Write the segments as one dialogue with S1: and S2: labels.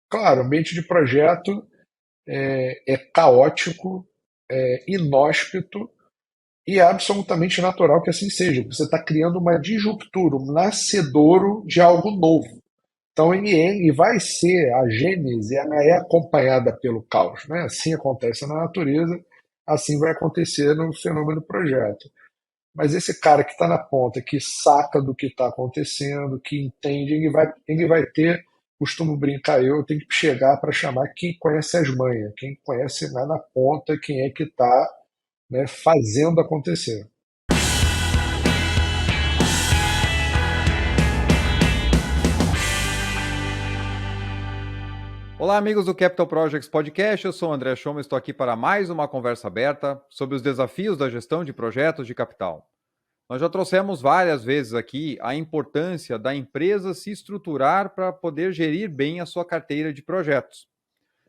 S1: Claro, o ambiente de projeto é caótico, é inóspito e é absolutamente natural que assim seja. Você está criando uma disruptura, um nascedouro de algo novo. Então, ele vai ser a gênese, ela é acompanhada pelo caos, né? Assim acontece na natureza, assim vai acontecer no fenômeno do projeto. Mas esse cara que está na ponta, que saca do que está acontecendo, que entende, ele vai ter, costumo brincar, eu tenho que chegar para chamar quem conhece as manhas, quem conhece lá na ponta, quem é que está, né, fazendo acontecer.
S2: Olá, amigos do Capital Projects Podcast. Eu sou o André Schoma, estou aqui para mais uma conversa aberta sobre os desafios da gestão de projetos de capital. Nós já trouxemos várias vezes aqui a importância da empresa se estruturar para poder gerir bem a sua carteira de projetos.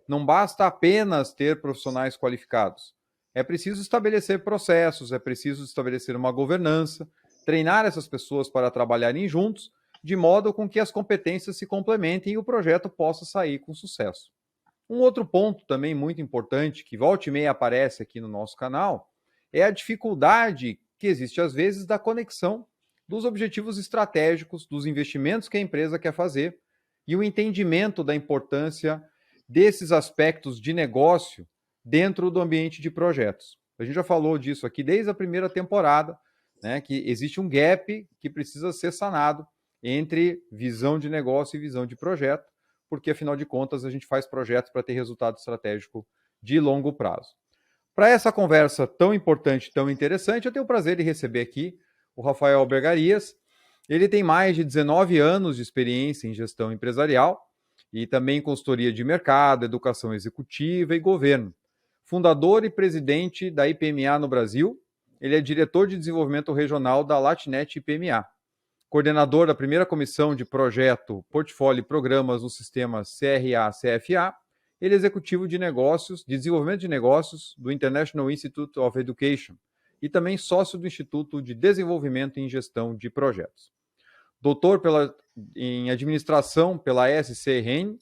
S2: Não basta apenas ter profissionais qualificados. É preciso estabelecer processos, é preciso estabelecer uma governança, treinar essas pessoas para trabalharem juntos, de modo com que as competências se complementem e o projeto possa sair com sucesso. Um outro ponto também muito importante, que volta e meia aparece aqui no nosso canal, é a dificuldade que existe às vezes da conexão dos objetivos estratégicos, dos investimentos que a empresa quer fazer e o entendimento da importância desses aspectos de negócio dentro do ambiente de projetos. A gente já falou disso aqui desde a primeira temporada, né, que existe um gap que precisa ser sanado entre visão de negócio e visão de projeto, porque afinal de contas a gente faz projetos para ter resultado estratégico de longo prazo. Para essa conversa tão importante, tão interessante, eu tenho o prazer de receber aqui o Rafael Bergarias. Ele tem mais de 19 anos de experiência em gestão empresarial e também em consultoria de mercado, educação executiva e governo. Fundador e presidente da IPMA no Brasil, ele é diretor de desenvolvimento regional da Latinet IPMA, coordenador da primeira comissão de projeto, portfólio e programas no sistema CRA-CFA, ele é executivo de negócios, de desenvolvimento de negócios do International Institute of Education e também sócio do Instituto de Desenvolvimento em Gestão de Projetos. Doutor em administração pela ESC Rennes,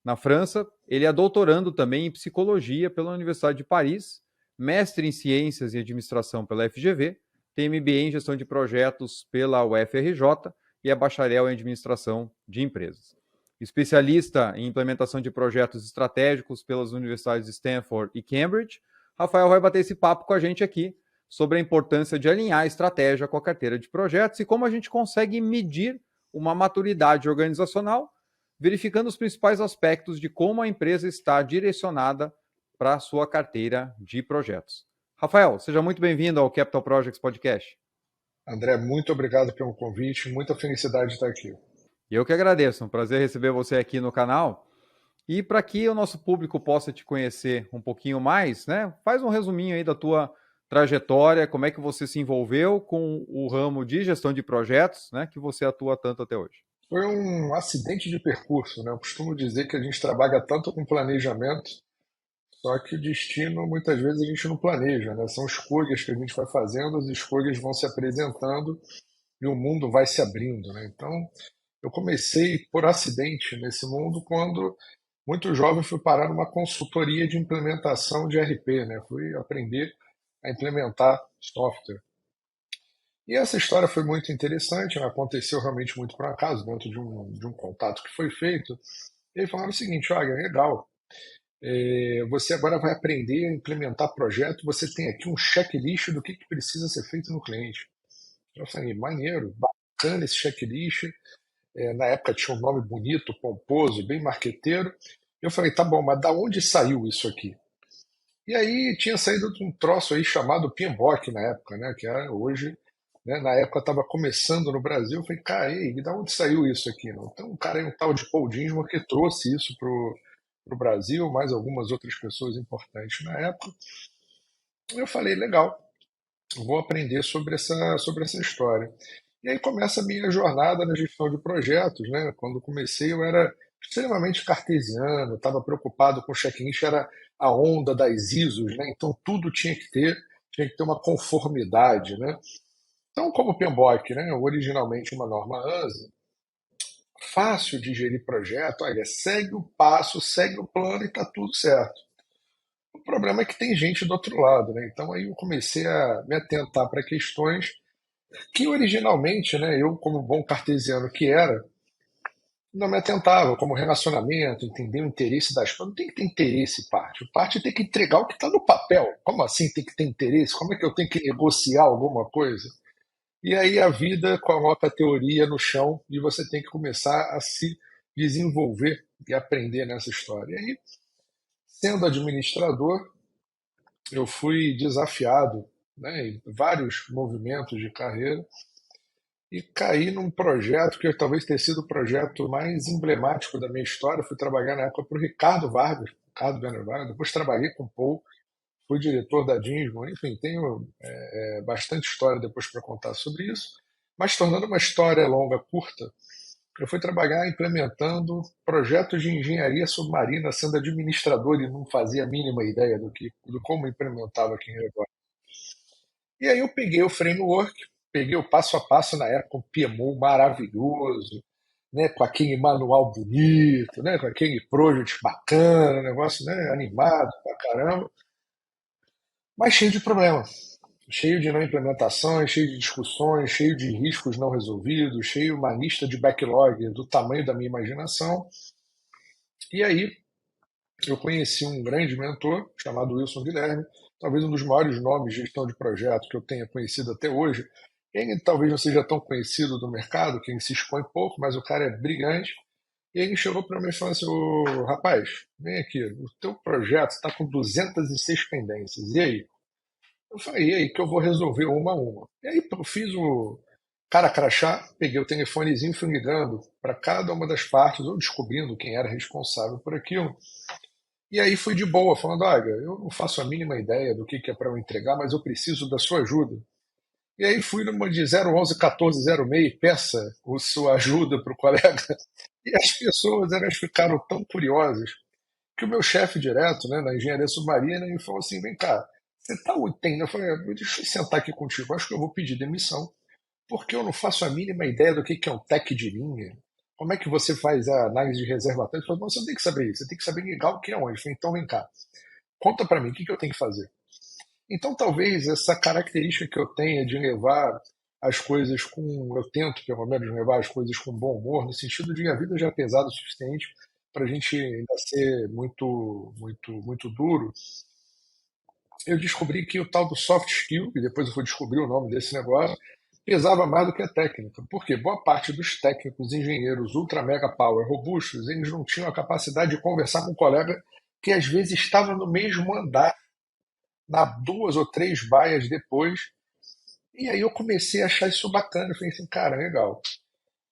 S2: na França, ele é doutorando também em psicologia pela Universidade de Paris, mestre em ciências e administração pela FGV, tem MBA em gestão de projetos pela UFRJ e é bacharel em administração de empresas. Especialista em implementação de projetos estratégicos pelas universidades de Stanford e Cambridge, Rafael vai bater esse papo com a gente aqui sobre a importância de alinhar a estratégia com a carteira de projetos e como a gente consegue medir uma maturidade organizacional verificando os principais aspectos de como a empresa está direcionada para a sua carteira de projetos. Rafael, seja muito bem-vindo ao Capital Projects Podcast.
S1: André, muito obrigado pelo convite, muita felicidade de estar aqui.
S2: Eu que agradeço, é um prazer receber você aqui no canal. E para que o nosso público possa te conhecer um pouquinho mais, né? Faz um resuminho aí da tua trajetória, como é que você se envolveu com o ramo de gestão de projetos, né, que você atua tanto até hoje.
S1: Foi um acidente de percurso, né? Eu costumo dizer que a gente trabalha tanto com planejamento, só que o destino muitas vezes a gente não planeja, né? São escolhas que a gente vai fazendo, as escolhas vão se apresentando e o mundo vai se abrindo, né? Então, eu comecei por acidente nesse mundo quando muito jovem fui parar numa consultoria de implementação de RP, né? Fui aprender a implementar software. E essa história foi muito interessante, né? Aconteceu realmente muito por acaso, dentro de um contato que foi feito. E ele falaram o seguinte: olha, legal, você agora vai aprender a implementar projeto, você tem aqui um checklist do que precisa ser feito no cliente. Eu falei, maneiro, bacana esse checklist. Na época tinha um nome bonito, pomposo, bem marqueteiro. Eu falei, tá bom, mas da onde saiu isso aqui? E aí tinha saído de um troço aí chamado PMBOK na época, né? Que era hoje, né, na época estava começando no Brasil. Eu falei, cara, e aí, da onde saiu isso aqui? Não? Então, um cara aí, um tal de Paul Dinsmore, que trouxe isso pro Brasil, mais algumas outras pessoas importantes na época. Eu falei, legal, vou aprender sobre essa história. E aí começa a minha jornada na gestão de projetos, né? Quando comecei eu era extremamente cartesiano, estava preocupado com o checklist, era a onda das ISOs, né? Então tudo tinha que ter uma conformidade, né? Então, como o PMBOK, né, originalmente uma norma ANSI, fácil de gerir projeto. Olha, segue o passo, segue o plano e está tudo certo. O problema é que tem gente do outro lado, né? Então aí eu comecei a me atentar para questões que originalmente, né, eu como bom cartesiano que era, não me atentava, como relacionamento, entender o interesse das pessoas. Não tem que ter interesse, parte. O parte tem que entregar o que está no papel. Como assim tem que ter interesse? Como é que eu tenho que negociar alguma coisa? E aí a vida coloca a teoria no chão e você tem que começar a se desenvolver e aprender nessa história. E aí, sendo administrador, eu fui desafiado, né, em vários movimentos de carreira e caí num projeto que talvez tenha sido o projeto mais emblemático da minha história. Fui trabalhar na época para o Ricardo Vargas, Ricardo Werner Vargas. Depois trabalhei com o Paul, fui diretor da Dinsmo. Enfim, tenho bastante história depois para contar sobre isso. Mas tornando uma história longa, curta, eu fui trabalhar implementando projetos de engenharia submarina, sendo administrador e não fazia a mínima ideia do como implementava aqui em Redor. E aí eu peguei o framework, peguei o passo a passo na época, um PMO maravilhoso, né, com aquele manual bonito, né, com aquele project bacana, negócio, né, animado pra caramba, mas cheio de problema, cheio de não implementações, cheio de discussões, cheio de riscos não resolvidos, cheio uma lista de backlog do tamanho da minha imaginação. E aí eu conheci um grande mentor chamado Wilson Guilherme, talvez um dos maiores nomes de gestão de projeto que eu tenha conhecido até hoje. Ele talvez não seja tão conhecido do mercado, que ele se expõe pouco, mas o cara é brilhante. E ele chegou para mim e falou assim: Ô, rapaz, vem aqui, o teu projeto está com 206 pendências. E aí? Eu falei: e aí que eu vou resolver uma a uma. E aí eu fiz o cara crachá, peguei o telefonezinho e fui ligando para cada uma das partes, ou descobrindo quem era responsável por aquilo. E aí fui de boa, falando: olha, eu não faço a mínima ideia do que é para eu entregar, mas eu preciso da sua ajuda. E aí fui numa de 011 1406, peça a sua ajuda para o colega. E as pessoas elas ficaram tão curiosas que o meu chefe direto, né, na engenharia submarina, ele falou assim: vem cá, você está entendendo? Eu falei: deixa eu sentar aqui contigo, acho que eu vou pedir demissão, porque eu não faço a mínima ideia do que é um tech de linha. Como é que você faz a análise de reservatório? Ele falou: não, você não tem que saber isso, você tem que saber ligar o que é onde. Eu falei: então vem cá, conta para mim, o que eu tenho que fazer? Então, talvez essa característica que eu tenha de levar as coisas com. Eu tento, pelo menos, levar as coisas com bom humor, no sentido de a vida já é pesada o suficiente para a gente ainda ser muito, muito, muito duro. Eu descobri que o tal do soft skill, e depois eu fui descobrir o nome desse negócio, pesava mais do que a técnica. Porque boa parte dos técnicos, engenheiros ultra mega power robustos, eles não tinham a capacidade de conversar com um colega que às vezes estava no mesmo andar, na duas ou três baias depois. E aí eu comecei a achar isso bacana. Eu falei assim: cara, legal.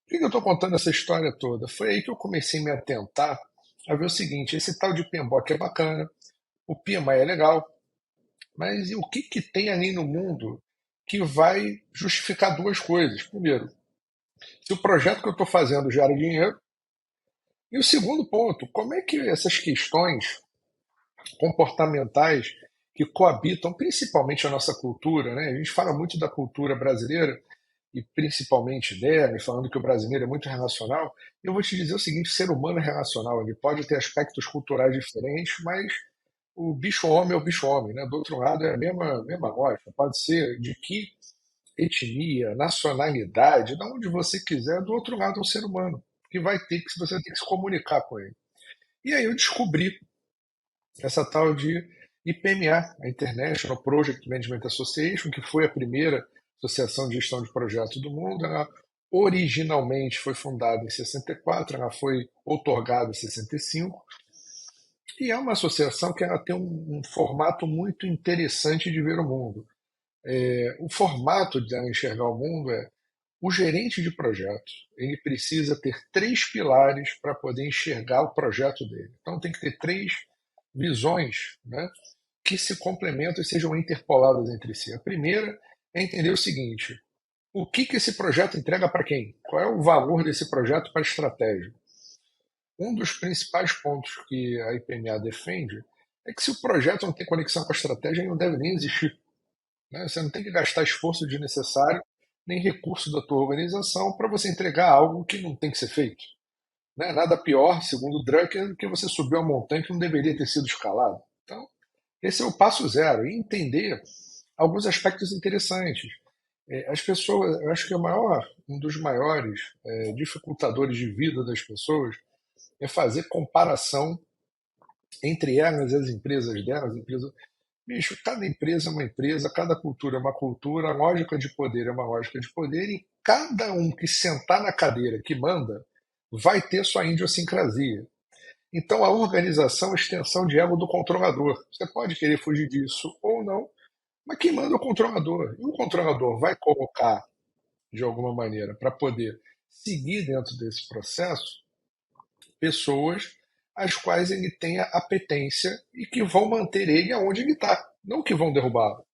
S1: Por que eu estou contando essa história toda? Foi aí que eu comecei a me atentar a ver o seguinte: esse tal de PMBOK é bacana, o PMI é legal, mas e o que tem ali no mundo que vai justificar duas coisas? Primeiro, se o projeto que eu estou fazendo gera dinheiro, e o segundo ponto, como é que essas questões comportamentais que coabitam principalmente a nossa cultura, né? A gente fala muito da cultura brasileira e principalmente dela, e falando que o brasileiro é muito relacional. Eu vou te dizer o seguinte: o ser humano é relacional, ele pode ter aspectos culturais diferentes, mas o bicho homem é o bicho homem, né? Do outro lado é a mesma lógica, pode ser de que etnia, nacionalidade, de onde você quiser, do outro lado é um ser humano, que vai ter que você tem que se comunicar com ele. E aí eu descobri essa tal de IPMA, a International Project Management Association, que foi a primeira associação de gestão de projetos do mundo. Ela originalmente foi fundada em 64, ela foi outorgada em 65, e é uma associação que ela tem um formato muito interessante de ver o mundo. O formato de ela enxergar o mundo é: o gerente de projeto ele precisa ter três pilares para poder enxergar o projeto dele. Então tem que ter três visões, né, que se complementam e sejam interpoladas entre si. A primeira é entender o seguinte: o que esse projeto entrega para quem? Qual é o valor desse projeto para a estratégia? Um dos principais pontos que a IPMA defende é que se o projeto não tem conexão com a estratégia, ele não deve nem existir. Né? Você não tem que gastar esforço desnecessário nem recurso da tua organização para você entregar algo que não tem que ser feito. né? Nada pior, segundo o Drucker, do que você subir uma montanha que não deveria ter sido escalada. Então, esse é o passo zero, e entender alguns aspectos interessantes. As pessoas, eu acho que um dos maiores dificultadores de vida das pessoas é fazer comparação entre elas e as empresas delas. Bicho, cada empresa é uma empresa, cada cultura é uma cultura, a lógica de poder é uma lógica de poder, e cada um que sentar na cadeira que manda vai ter sua idiosincrasia. Então, a organização é a extensão de ego do controlador. Você pode querer fugir disso ou não, mas quem manda é o controlador. E o controlador vai colocar, de alguma maneira, para poder seguir dentro desse processo, pessoas as quais ele tenha apetência e que vão manter ele aonde ele está, não que vão derrubá-lo.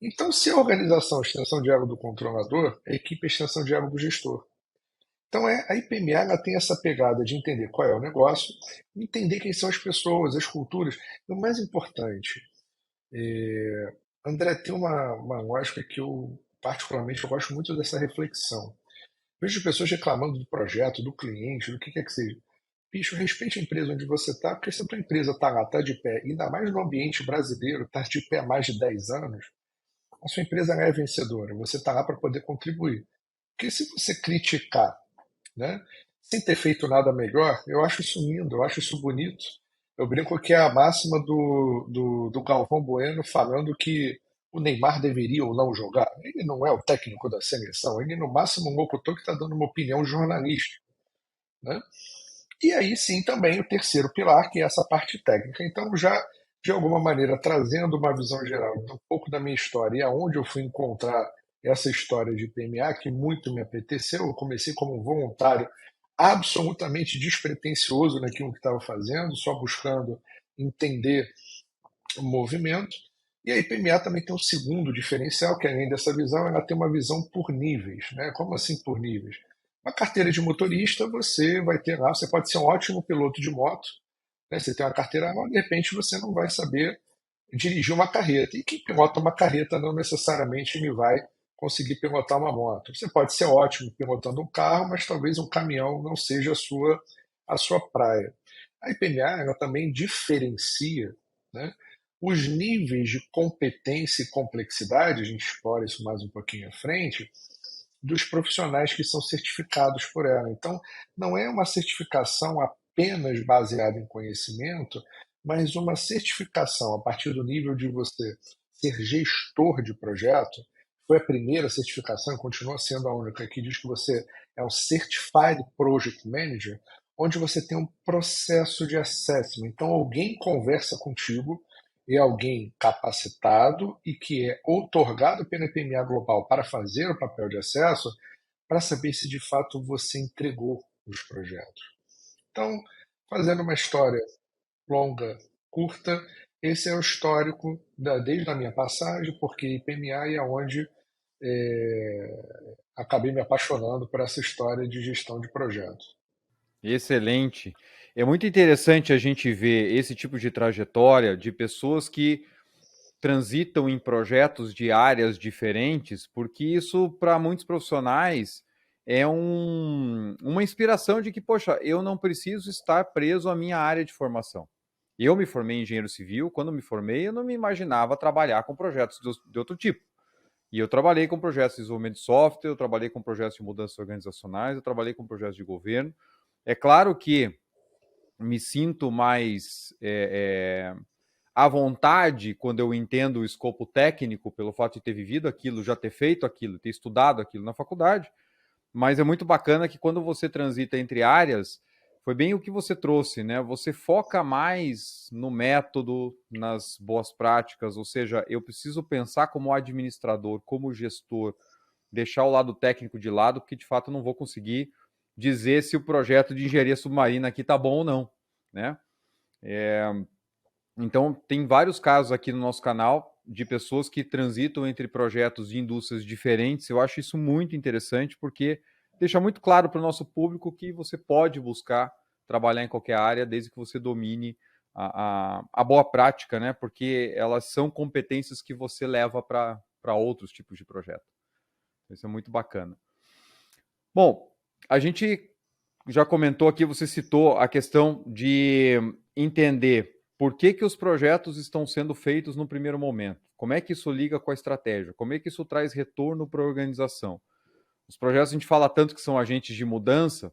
S1: Então, se a organização é a extensão de ego do controlador, a equipe é a extensão de ego do gestor. Então, a IPMA ela tem essa pegada de entender qual é o negócio, entender quem são as pessoas, as culturas. E o mais importante, André, tem uma lógica que eu, particularmente, eu gosto muito dessa reflexão. Vejo pessoas reclamando do projeto, do cliente, do que quer que seja. Bicho, respeite a empresa onde você está, porque se a tua empresa está lá, está de pé, ainda mais no ambiente brasileiro, está de pé há mais de 10 anos, a sua empresa é vencedora. Você está lá para poder contribuir. Porque se você criticar, né, sem ter feito nada melhor, eu acho isso lindo, eu acho isso bonito. Eu brinco que é a máxima do Galvão Bueno falando que o Neymar deveria ou não jogar. Ele não é o técnico da seleção, ele no máximo um locutor que está dando uma opinião jornalística, né? E aí sim também o terceiro pilar, que é essa parte técnica. Então, já de alguma maneira trazendo uma visão geral, um pouco da minha história e aonde eu fui encontrar essa história de PMA, que muito me apeteceu. Eu comecei como um voluntário absolutamente despretensioso naquilo que estava fazendo, só buscando entender o movimento. E a IPMA também tem um segundo diferencial, que além dessa visão, ela tem uma visão por níveis, né? Como assim por níveis? Uma carteira de motorista, você vai ter lá, você pode ser um ótimo piloto de moto, né? Você tem uma carteira lá, de repente você não vai saber dirigir uma carreta. E quem pilota uma carreta não necessariamente me vai conseguir pilotar uma moto. Você pode ser ótimo pilotando um carro, mas talvez um caminhão não seja a sua praia. A IPMA ela também diferencia, né, os níveis de competência e complexidade, a gente explora isso mais um pouquinho à frente, dos profissionais que são certificados por ela. Então, não é uma certificação apenas baseada em conhecimento, mas uma certificação a partir do nível de você ser gestor de projeto. Foi a primeira certificação e continua sendo a única que diz que você é um Certified Project Manager, onde você tem um processo de assessment. Então, alguém conversa contigo, é alguém capacitado e que é outorgado pela PMA Global para fazer o papel de acesso, para saber se de fato você entregou os projetos. Então, fazendo uma história longa, curta, esse é o histórico desde a minha passagem, porque PMA é onde acabei me apaixonando por essa história de gestão de projetos.
S2: Excelente. É muito interessante a gente ver esse tipo de trajetória de pessoas que transitam em projetos de áreas diferentes, porque isso, para muitos profissionais, é uma inspiração de que, poxa, eu não preciso estar preso à minha área de formação. Eu me formei em engenheiro civil, quando me formei, eu não me imaginava trabalhar com projetos de outro tipo. E eu trabalhei com projetos de desenvolvimento de software, eu trabalhei com projetos de mudanças organizacionais, eu trabalhei com projetos de governo. É claro que me sinto mais à vontade quando eu entendo o escopo técnico, pelo fato de ter vivido aquilo, já ter feito aquilo, ter estudado aquilo na faculdade, mas é muito bacana que quando você transita entre áreas, foi bem o que você trouxe, né? Você foca mais no método, nas boas práticas, ou seja, eu preciso pensar como administrador, como gestor, deixar o lado técnico de lado, porque de fato eu não vou conseguir dizer se o projeto de engenharia submarina aqui está bom ou não, né? Então, tem vários casos aqui no nosso canal de pessoas que transitam entre projetos de indústrias diferentes. Eu acho isso muito interessante porque deixa muito claro para o nosso público que você pode buscar trabalhar em qualquer área desde que você domine a boa prática, né? Porque elas são competências que você leva para outros tipos de projeto. Isso é muito bacana. Bom, a gente já comentou aqui, você citou a questão de entender por que que os projetos estão sendo feitos no primeiro momento. Como é que isso liga com a estratégia? Como é que isso traz retorno para a organização? Os projetos a gente fala tanto que são agentes de mudança,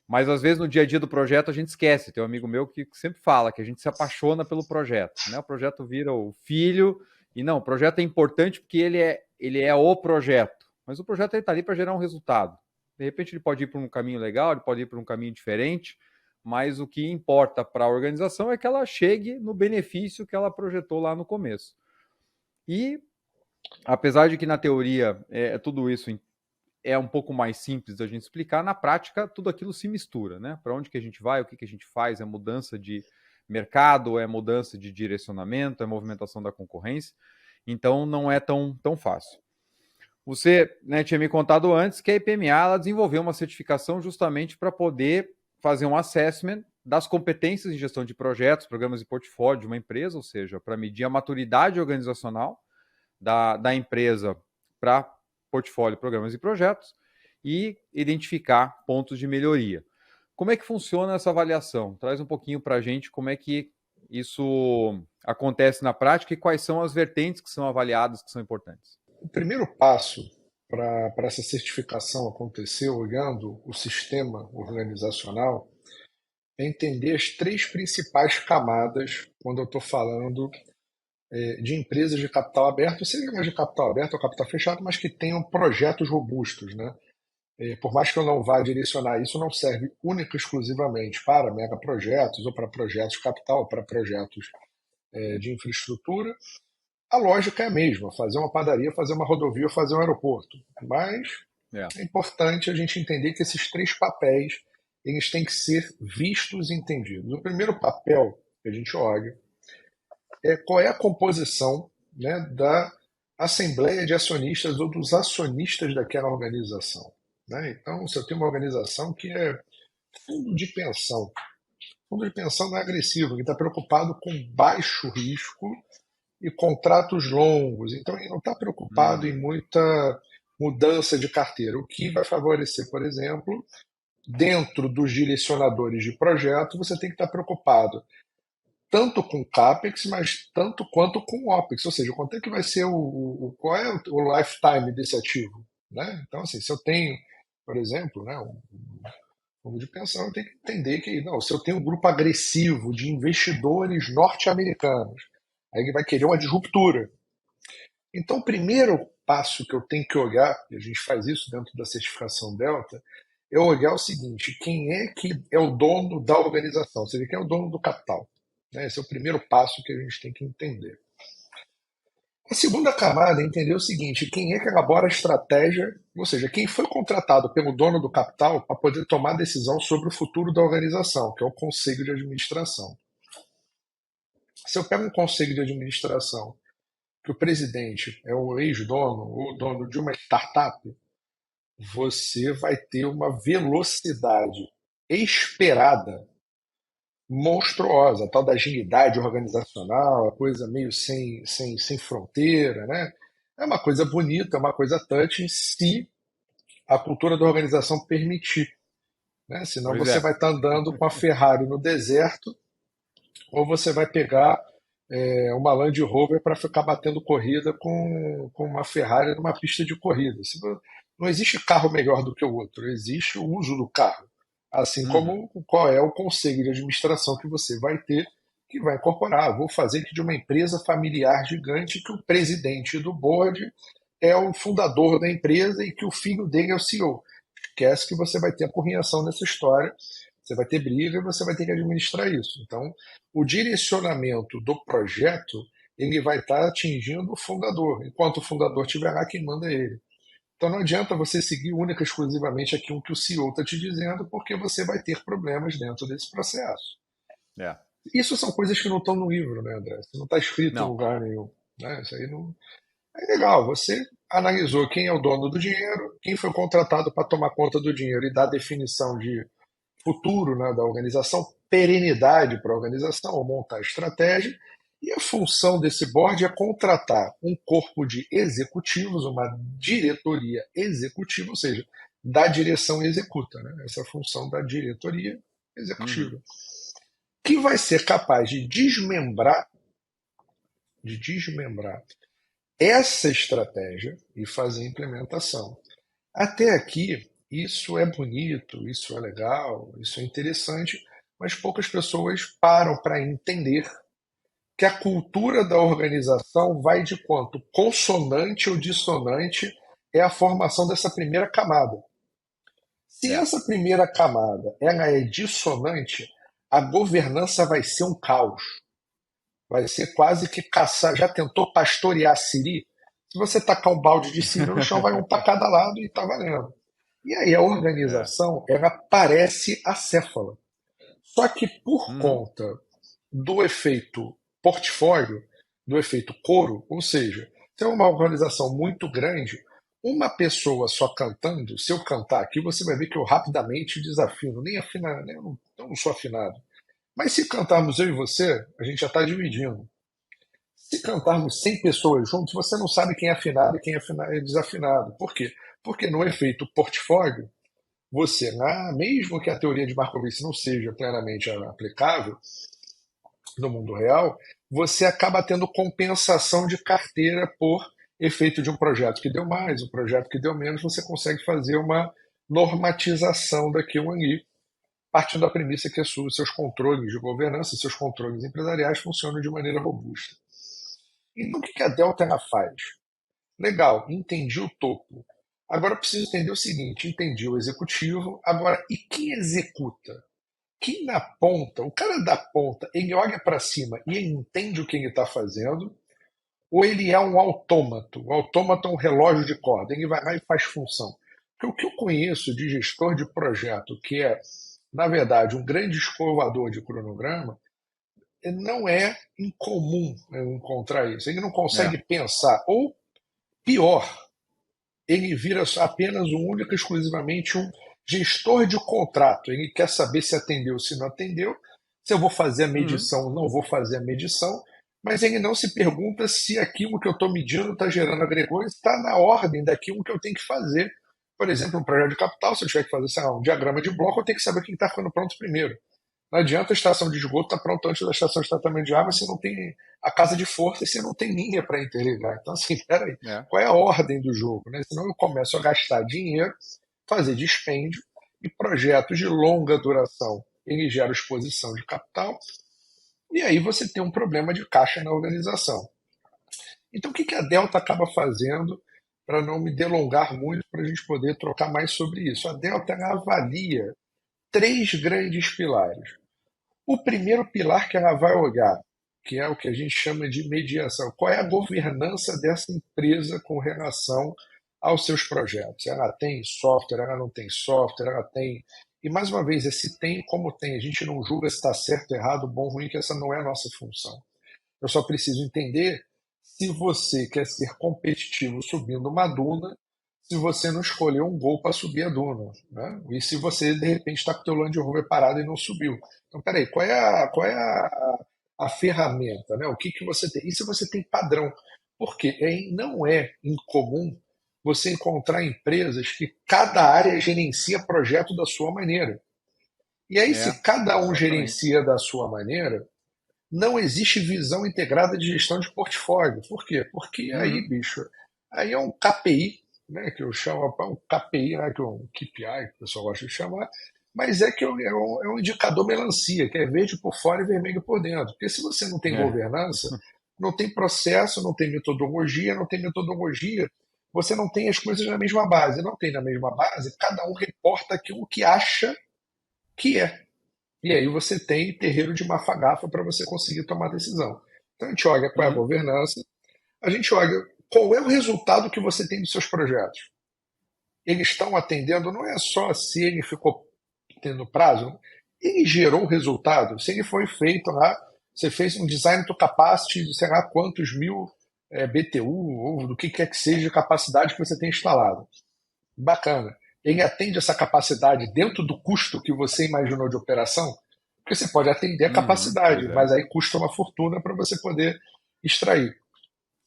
S2: mas às vezes no dia a dia do projeto a gente esquece. Tem um amigo meu que sempre fala que a gente se apaixona pelo projeto, né? O projeto vira o filho, e não, o projeto é importante porque ele é o projeto, mas o projeto está ali para gerar um resultado. De repente ele pode ir por um caminho legal, ele pode ir por um caminho diferente, mas o que importa para a organização é que ela chegue no benefício que ela projetou lá no começo. E apesar de que na teoria tudo isso é um pouco mais simples da gente explicar, na prática tudo aquilo se mistura, né? Para onde que a gente vai, o que que a gente faz, é mudança de mercado, é mudança de direcionamento, é movimentação da concorrência, então não é tão fácil. Você, né, tinha me contado antes que a IPMA ela desenvolveu uma certificação justamente para poder fazer um assessment das competências em gestão de projetos, programas e portfólio de uma empresa, ou seja, para medir a maturidade organizacional da empresa para portfólio, programas e projetos e identificar pontos de melhoria. Como é que funciona essa avaliação? Traz um pouquinho para a gente como é que isso acontece na prática e quais são as vertentes que são avaliadas que são importantes.
S1: O primeiro passo para essa certificação acontecer, olhando o sistema organizacional, é entender as três principais camadas quando eu estou falando de empresas de capital aberto, seja mais de capital aberto ou capital fechado, mas que tenham projetos robustos, né? Por mais que eu não vá direcionar isso, não serve única e exclusivamente para megaprojetos ou para projetos de capital, ou para projetos de infraestrutura. A lógica é a mesma, fazer uma padaria, fazer uma rodovia, fazer um aeroporto. Mas é importante a gente entender que esses três papéis eles têm que ser vistos e entendidos. O primeiro papel que a gente olha é qual é a composição, né, da assembleia de acionistas ou dos acionistas daquela organização. Né? Então, se eu tenho uma organização que é fundo de pensão, fundo de pensão não é agressivo, que está preocupado com baixo risco e contratos longos, então ele não está preocupado em muita mudança de carteira, o que vai favorecer, por exemplo, dentro dos direcionadores de projeto, você tem que estar preocupado tanto com CAPEX, mas tanto quanto com OPEX, ou seja, quanto é que vai ser qual é o lifetime desse ativo. Né? Então, assim, se eu tenho, por exemplo, né, um fundo de pensão, eu tenho que entender que, não, se eu tenho um grupo agressivo de investidores norte-americanos, aí ele vai querer uma disruptura. Então, o primeiro passo que eu tenho que olhar, e a gente faz isso dentro da certificação Delta, é olhar o seguinte: quem é que é o dono da organização, ou seja, quem é o dono do capital. Né? Esse é o primeiro passo que a gente tem que entender. A segunda camada é entender o seguinte: quem é que elabora a estratégia, ou seja, quem foi contratado pelo dono do capital para poder tomar decisão sobre o futuro da organização, que é o conselho de administração. Se eu pego um conselho de administração que o presidente é o ex-dono ou dono de uma startup, você vai ter uma velocidade esperada monstruosa, a tal da agilidade organizacional, a coisa meio sem fronteira, né? É uma coisa bonita, é uma coisa touch, se a cultura da organização permitir. Né? Senão
S2: Pois
S1: você
S2: é.
S1: vai estar andando com a Ferrari no deserto, ou você vai pegar uma Land Rover para ficar batendo corrida com uma Ferrari numa pista de corrida. Não existe carro melhor do que o outro, existe o uso do carro. Assim como qual é o conselho de administração que você vai ter, que vai incorporar. Vou fazer aqui de uma empresa familiar gigante que o presidente do board é o fundador da empresa e que o filho dele é o CEO. Esquece que você vai ter apurrinhação nessa história, você vai ter briga e você vai ter que administrar isso. Então, o direcionamento do projeto ele vai estar atingindo o fundador. Enquanto o fundador estiver lá, quem manda é ele. Então não adianta você seguir única e exclusivamente aquilo que o CEO está te dizendo, porque você vai ter problemas dentro desse processo.
S2: É.
S1: Isso são coisas que não estão no livro, né, André? Isso não está escrito em
S2: Não.
S1: lugar nenhum. Né? Isso aí não. É legal, você analisou quem é o dono do dinheiro, quem foi contratado para tomar conta do dinheiro e dar definição de futuro, né, da organização, perenidade para a organização, ou montar estratégia. E a função desse board é contratar um corpo de executivos, uma diretoria executiva, ou seja, da direção executa, né? Essa é a função da diretoria
S2: Uhum.
S1: executiva, que vai ser capaz de desmembrar essa estratégia e fazer a implementação. Até aqui, isso é bonito, isso é legal, isso é interessante, mas poucas pessoas param para entender que a cultura da organização vai de quanto consonante ou dissonante é a formação dessa primeira camada. Se
S2: É.
S1: essa primeira camada ela é dissonante, a governança vai ser um caos. Vai ser quase que caçar. Já tentou pastorear siri? Se você tacar um balde de siri no chão, vai um para cada lado e está valendo. E aí a
S2: É.
S1: organização ela parece acéfala. Só que por
S2: Uhum.
S1: conta do efeito portfólio, do efeito coro, ou seja, se é uma organização muito grande, uma pessoa só cantando, se eu cantar aqui, você vai ver que eu rapidamente desafino, nem afinar, né? Eu não sou afinado. Mas se cantarmos eu e você, a gente já está dividindo. Se cantarmos 100 pessoas juntos, você não sabe quem é afinado e quem é desafinado. Por quê? Porque no efeito portfólio, você, mesmo que a teoria de Markowitz não seja plenamente aplicável no mundo real, você acaba tendo compensação de carteira por efeito de um projeto que deu mais, um projeto que deu menos, você consegue fazer uma normatização daquilo ali, partindo da premissa que seus controles de governança, seus controles empresariais funcionam de maneira robusta. Então, o que a Delta ela faz? Legal, entendi o topo. Agora eu preciso entender o seguinte: entendi o executivo, agora, e quem executa? Quem na ponta, o cara da ponta, ele olha para cima e ele entende o que ele está fazendo, ou ele é um autômato? O autômato é um relógio de corda, ele vai lá e faz função. Porque o que eu conheço de gestor de projeto, que é, na verdade, um grande escovador de cronograma, não é incomum eu encontrar isso. Ele não
S2: É.
S1: consegue pensar. Ou, pior, ele vira apenas um único e exclusivamente um gestor de contrato. Ele quer saber se atendeu, se não atendeu, se eu vou fazer a
S2: Uhum.
S1: medição ou não vou fazer a medição, mas ele não se pergunta se aquilo que eu estou medindo está gerando agregor, está na ordem daquilo que eu tenho que fazer. Por exemplo, um projeto de capital, se eu tiver que fazer, sei lá, um diagrama de bloco, eu tenho que saber o que está ficando pronto primeiro. Não adianta a estação de esgoto estar pronta antes da estação de tratamento de água se não tem a casa de força e se não tem linha para interligar. Então, assim, peraí,
S2: É.
S1: qual é a ordem do jogo? Né? Senão eu começo a gastar dinheiro, fazer dispêndio e projetos de longa duração. Ele gera exposição de capital e aí você tem um problema de caixa na organização. Então, o que a Delta acaba fazendo para não me delongar muito, para a gente poder trocar mais sobre isso? A Delta avalia três grandes pilares. O primeiro pilar que ela vai olhar, que é o que a gente chama de mediação, qual é a governança dessa empresa com relação aos seus projetos? Ela tem software, ela não tem software, ela tem. E mais uma vez, esse tem como tem. A gente não julga se está certo, errado, bom, ruim, que essa não é a nossa função. Eu só preciso entender se você quer ser competitivo subindo uma duna, se você não escolheu um gol para subir a duna, né? E se você de repente está com o teu Land Rover parado e não subiu. Então, peraí, qual é a ferramenta, né? O que você tem? E se você tem padrão? Porque não é incomum você encontrar empresas que cada área gerencia projeto da sua maneira. E aí,
S2: É.
S1: se cada um
S2: Exatamente.
S1: gerencia da sua maneira, não existe visão integrada de gestão de portfólio. Por quê? Porque aí,
S2: Uhum.
S1: bicho, aí é um KPI, né, que eu chamo um KPI, né, que é um KPI, que o pessoal gosta de chamar, mas é que é um indicador melancia, que é verde por fora e vermelho por dentro. Porque se você não tem
S2: É.
S1: governança, não tem processo, não tem metodologia, você não tem as coisas na mesma base. Não tem na mesma base, cada um reporta aquilo que acha que é. E aí você tem terreiro de mafagafa para você conseguir tomar decisão. Então a gente olha qual é a
S2: Uhum.
S1: governança, a gente olha qual é o resultado que você tem dos seus projetos. Eles estão atendendo, não é só se ele ficou tendo prazo, ele gerou o resultado. Se ele foi feito lá, você fez um design to capacity de sei lá quantos mil BTU, ou do que quer que seja, de capacidade que você tem instalado. Bacana. Ele atende essa capacidade dentro do custo que você imaginou de operação? Porque você pode atender a
S2: Uhum.
S1: capacidade,
S2: Pois é.
S1: mas aí custa uma fortuna para você poder extrair.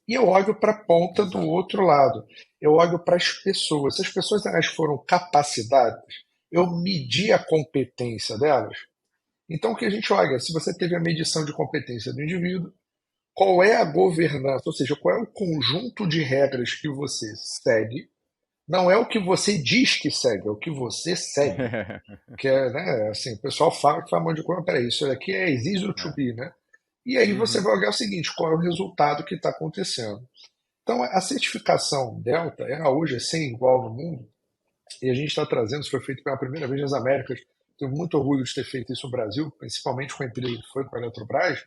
S1: E eu olho para a ponta do
S2: Exato.
S1: outro lado. Eu olho para as pessoas. Se as pessoas elas foram capacitadas, eu medi a competência delas. Então, o que a gente olha? Se você teve a medição de competência do indivíduo, qual é a governança? Ou seja, qual é o conjunto de regras que você segue? Não é o que você diz que segue, é o que você segue. Que é, né, assim, o pessoal fala que faz um monte de coisa, peraí, isso aqui é as easy to
S2: É.
S1: be, né? E aí você
S2: Uhum.
S1: vai olhar o seguinte, qual é o resultado que está acontecendo. Então, a certificação Delta, ela hoje é sem igual no mundo, e a gente está trazendo, isso foi feito pela primeira vez nas Américas, tenho muito orgulho de ter feito isso no Brasil, principalmente com a empresa que foi com a Eletrobras,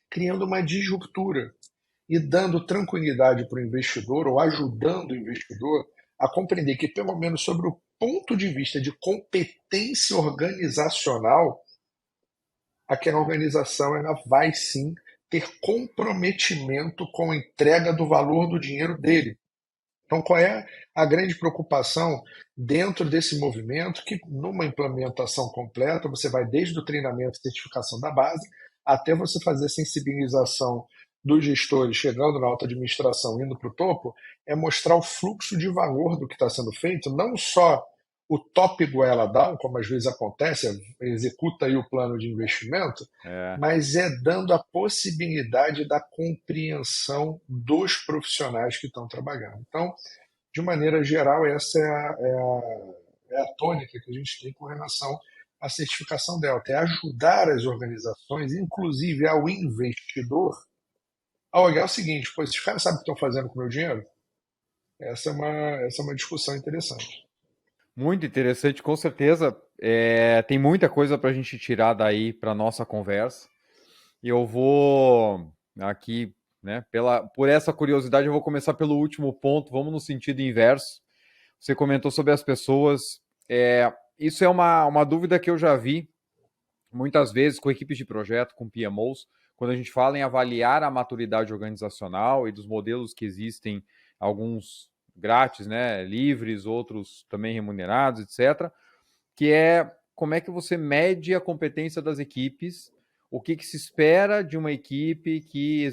S1: criando uma disruptura e dando tranquilidade para o investidor, ou ajudando o investidor a compreender que, pelo menos sobre o ponto de vista de competência organizacional, aquela organização ela vai sim ter comprometimento com a entrega do valor do dinheiro dele. Então, qual é a grande preocupação dentro desse movimento? Que numa implementação completa, você vai desde o treinamento e certificação da base, até você fazer a sensibilização dos gestores, chegando na alta administração, indo para o topo, é mostrar o fluxo de valor do que está sendo feito, não só o top goela down, como às vezes acontece, executa aí o plano de investimento,
S2: É.
S1: mas é dando a possibilidade da compreensão dos profissionais que estão trabalhando. Então, de maneira geral, essa é a tônica que a gente tem com relação à certificação Delta, é ajudar as organizações, inclusive ao investidor, a olhar o seguinte, pô, esses caras sabem o que estão fazendo com o meu dinheiro? Essa é uma discussão interessante.
S2: Muito interessante, com certeza. Tem muita coisa para a gente tirar daí para nossa conversa. E eu vou aqui, né, por essa curiosidade, eu vou começar pelo último ponto. Vamos no sentido inverso. Você comentou sobre as pessoas. Isso é uma dúvida que eu já vi muitas vezes com equipes de projeto, com PMOs, quando a gente fala em avaliar a maturidade organizacional e dos modelos que existem, alguns grátis, né, livres, outros também remunerados, etc., que é como é que você mede a competência das equipes, o que, que se espera de uma equipe que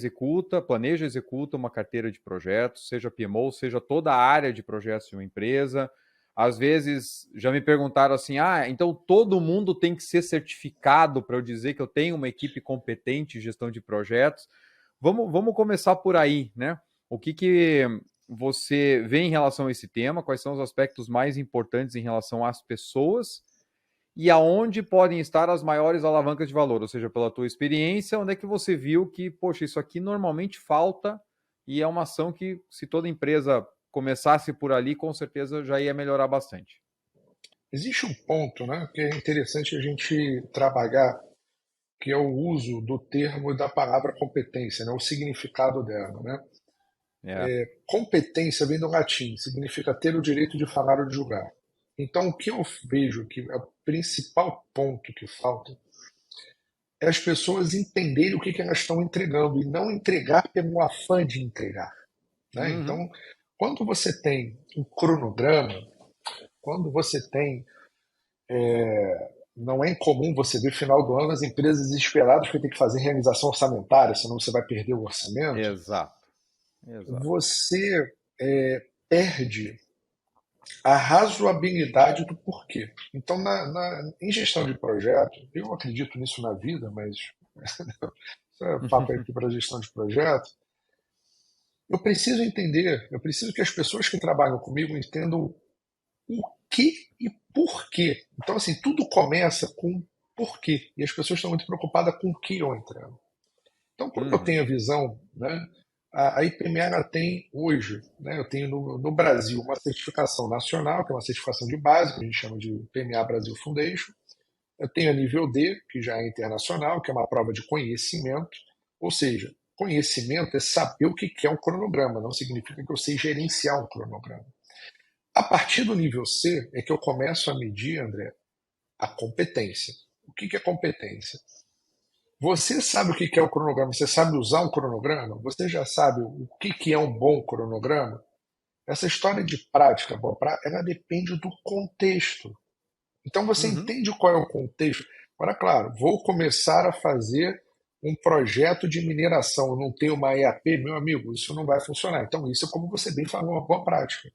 S2: planeja, executa uma carteira de projetos, seja PMO, seja toda a área de projetos de uma empresa. Às vezes já me perguntaram assim: então todo mundo tem que ser certificado para eu dizer que eu tenho uma equipe competente em gestão de projetos. Vamos começar por aí, né? O que você vê em relação a esse tema? Quais são os aspectos mais importantes em relação às pessoas e aonde podem estar as maiores alavancas de valor? Ou seja, pela tua experiência, onde é que você viu que, poxa, isso aqui normalmente falta e é uma ação que, se toda empresa começasse por ali, com certeza já ia melhorar bastante.
S1: Existe um ponto, né, que é interessante a gente trabalhar, que é o uso do termo e da palavra competência, né, o significado dela, né?
S2: É.
S1: Competência vem do latim, significa ter o direito de falar ou de julgar. Então, o que eu vejo que é o principal ponto que falta é as pessoas entenderem o que elas estão entregando e não entregar pelo afã de entregar, né?
S2: Uhum.
S1: Então, quando você tem um cronograma, quando você tem. Não é incomum você ver no final do ano as empresas desesperadas porque tem que fazer realização orçamentária, senão você vai perder o orçamento.
S2: Exato. Exato.
S1: Você perde a razoabilidade do porquê. Então, em gestão de projeto, eu acredito nisso na vida, mas isso é papo aqui para gestão de projeto. Eu preciso entender, eu preciso que as pessoas que trabalham comigo entendam o que e por quê. Então, assim, tudo começa com porquê. E as pessoas estão muito preocupadas com o que eu entrego. Então, quando eu
S2: Uhum.
S1: tenho a visão, né, a IPMA ela tem hoje, né, eu tenho no Brasil uma certificação nacional, que é uma certificação de base, que a gente chama de IPMA Brasil Foundation. Eu tenho a nível D, que já é internacional, que é uma prova de conhecimento. Ou seja, conhecimento é saber o que é um cronograma, não significa que eu sei gerenciar um cronograma. A partir do nível C é que eu começo a medir, André, a competência. O que é competência? Você sabe o que é o cronograma? Você sabe usar um cronograma? Você já sabe o que é um bom cronograma? Essa história de prática, boa prática, ela depende do contexto. Então você
S2: Uhum.
S1: entende qual é o contexto. Agora, claro, vou começar a fazer um projeto de mineração não tem uma EAP, meu amigo, isso não vai funcionar. Então, isso é como você bem falou, uma boa prática.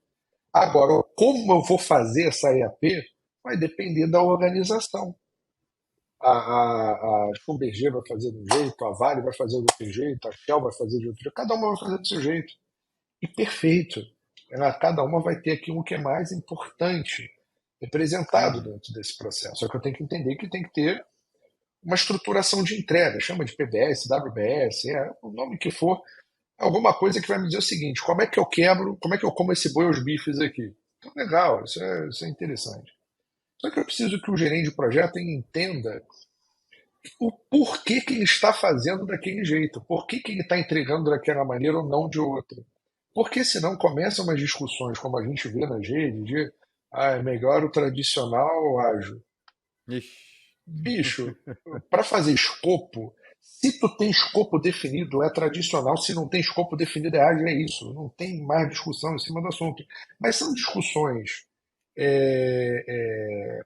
S1: Agora, como eu vou fazer essa EAP vai depender da organização. A Schlumberger vai fazer de um jeito, a Vale vai fazer do outro jeito, a Shell vai fazer de outro jeito, cada uma vai fazer do seu jeito. E perfeito. Cada uma vai ter aqui um que é mais importante representado
S2: Uhum.
S1: dentro desse processo. Só que eu tenho que entender que tem que ter uma estruturação de entrega, chama de PBS, WBS, o nome que for, alguma coisa que vai me dizer o seguinte: como é que eu quebro, como é que eu como esse boi aos bifes aqui? Então, legal, isso é interessante. Só que eu preciso que o gerente de projeto entenda o porquê que ele está fazendo daquele jeito, por que ele está entregando daquela maneira ou não de outra. Porque senão começam umas discussões, como a gente vê nas redes, de é melhor o tradicional ágil.
S2: Ixi.
S1: Bicho, para fazer escopo, se tu tem escopo definido, é tradicional. Se não tem escopo definido, é ágil, é isso. Não tem mais discussão em cima do assunto. Mas são discussões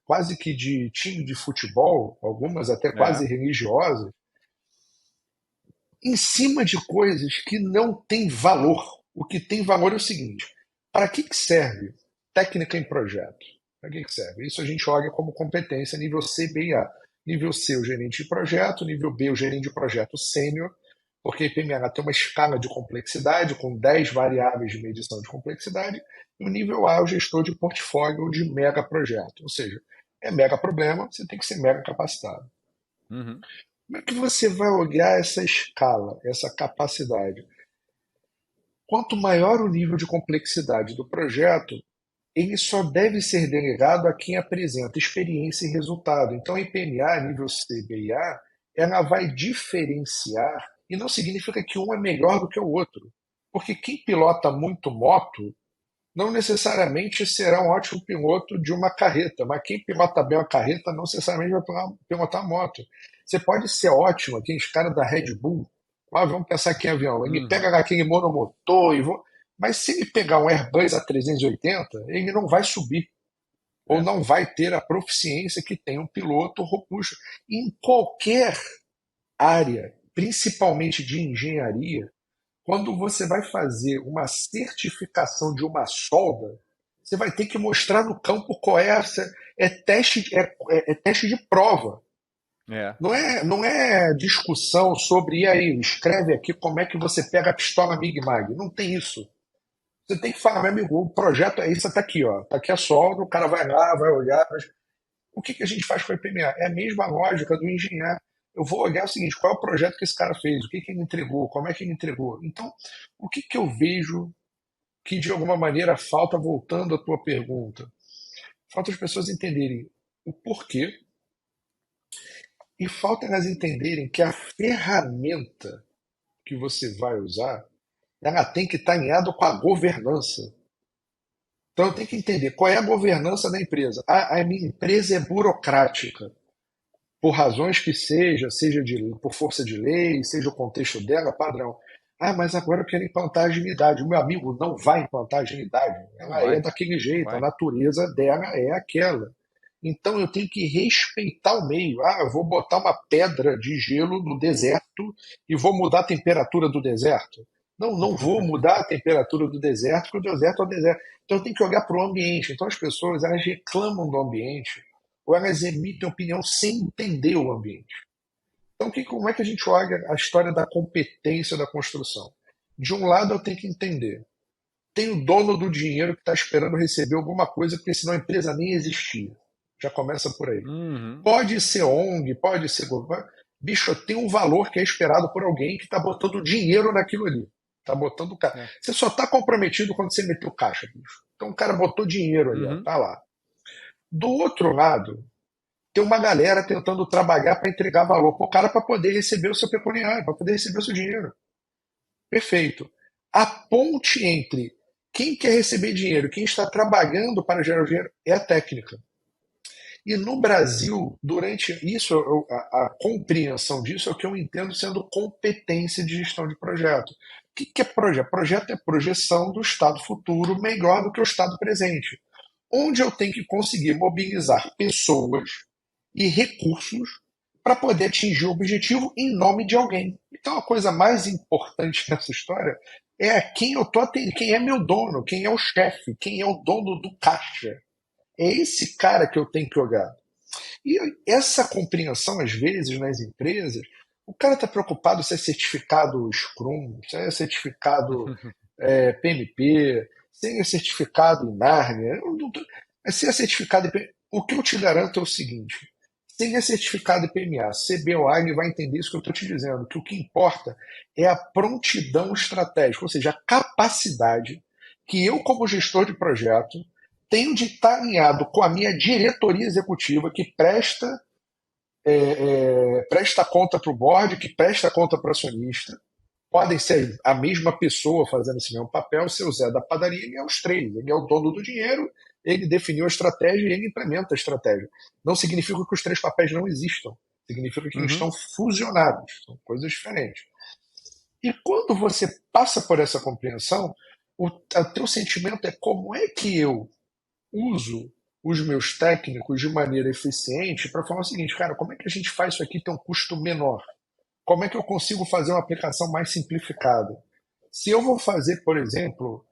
S1: quase que de time de futebol, algumas até quase
S2: É.
S1: religiosas, em cima de coisas que não têm valor. O que tem valor é o seguinte: para que serve técnica em projeto? Para que serve? Isso a gente olha como competência nível C, B e A. Nível C, o gerente de projeto, nível B, o gerente de projeto sênior, porque a IPMH tem uma escala de complexidade com 10 variáveis de medição de complexidade, e o nível A é o gestor de portfólio de mega projeto. Ou seja, é mega problema, você tem que ser mega capacitado.
S2: Uhum.
S1: Como é que você vai olhar essa escala, essa capacidade? Quanto maior o nível de complexidade do projeto, ele só deve ser delegado a quem apresenta experiência e resultado. Então, a IPMA, nível C, B e A, ela vai diferenciar, e não significa que um é melhor do que o outro. Porque quem pilota muito moto não necessariamente será um ótimo piloto de uma carreta, mas quem pilota bem a carreta não necessariamente vai pilotar a moto. Você pode ser ótimo, aqueles caras da Red Bull, vamos pensar aqui em avião, ele
S2: Uhum.
S1: pega aquele monomotor, mas se ele pegar um Airbus A380, ele não vai subir, ou
S2: É.
S1: não vai ter a proficiência que tem um piloto robusto. Em qualquer área, principalmente de engenharia, quando você vai fazer uma certificação de uma solda, você vai ter que mostrar no campo qual é essa. É teste de prova.
S2: É.
S1: Não é discussão sobre, e aí, escreve aqui como é que você pega a pistola Mig Mag. Não tem isso. Você tem que falar, meu amigo, o projeto é isso, está aqui, ó. Está aqui a solda, o cara vai lá, vai olhar. O que a gente faz com a IPMA? É a mesma lógica do engenheiro. Eu vou olhar o seguinte: qual é o projeto que esse cara fez, o que ele entregou, como é que ele entregou. Então, o que eu vejo que de alguma maneira falta, voltando à tua pergunta, falta as pessoas entenderem o porquê e falta elas entenderem que a ferramenta que você vai usar, ela tem que estar alinhada com a governança. Então eu tenho que entender qual é a governança da empresa. A minha empresa é burocrática. Por razões que seja por força de lei, seja o contexto dela, padrão. Mas agora eu quero implantar agilidade. O meu amigo não vai implantar agilidade.
S2: Não
S1: Ela é
S2: vai.
S1: daquele
S2: Não
S1: jeito, a
S2: vai.
S1: natureza dela é aquela. Então eu tenho que respeitar o meio. Eu vou botar uma pedra de gelo no deserto e vou mudar a temperatura do deserto. Não, não vou mudar a temperatura do deserto, porque o deserto é o deserto. Então eu tenho que olhar para o ambiente. Então as pessoas elas reclamam do ambiente ou elas emitem opinião sem entender o ambiente. Então, como é que a gente olha a história da competência da construção? De um lado, eu tenho que entender. Tem o dono do dinheiro que está esperando receber alguma coisa, porque senão a empresa nem existia. Já começa por aí.
S2: Uhum.
S1: Pode ser ONG, pode ser governo. Bicho, tem um valor que é esperado por alguém que está botando dinheiro naquilo ali. Está botando o cara.
S2: É.
S1: Você só está comprometido quando você meteu caixa, bicho. Então o cara botou dinheiro ali, ó,
S2: Uhum.
S1: tá lá. Do outro lado, tem uma galera tentando trabalhar para entregar valor para o cara para poder receber o seu pecuniário, para poder receber o seu dinheiro. Perfeito. A ponte entre quem quer receber dinheiro e quem está trabalhando para gerar dinheiro é a técnica. E no Brasil, durante isso, a compreensão disso é o que eu entendo sendo competência de gestão de projeto. O que é projeto? Projeto é projeção do estado futuro melhor do que o estado presente, onde eu tenho que conseguir mobilizar pessoas e recursos para poder atingir o objetivo em nome de alguém. Então a coisa mais importante nessa história é a quem eu tô atendendo, quem é meu dono, quem é o chefe, quem é o dono do caixa. É esse cara que eu tenho que olhar. E essa compreensão, às vezes, nas empresas, o cara está preocupado se é certificado Scrum, se é certificado PMP, se é certificado em Narnia. Se é certificado em PMA, o que eu te garanto é o seguinte: se ele é certificado em PMA, CBOA, ele vai entender isso que eu estou te dizendo, que o que importa é a prontidão estratégica, ou seja, a capacidade que eu, como gestor de projeto, tenho de estar alinhado com a minha diretoria executiva que presta conta para o board, que presta conta para o acionista. Podem ser a mesma pessoa fazendo esse mesmo papel, ser o Zé da padaria, ele é os três, ele é o dono do dinheiro, ele definiu a estratégia e ele implementa a estratégia. Não significa que os três papéis não existam, significa que eles
S2: Uhum.
S1: estão fusionados, são coisas diferentes. E quando você passa por essa compreensão, o teu sentimento é como é que eu uso os meus técnicos de maneira eficiente para falar o seguinte, cara, como é que a gente faz isso aqui ter um custo menor? Como é que eu consigo fazer uma aplicação mais simplificada? Se eu vou fazer, por exemplo,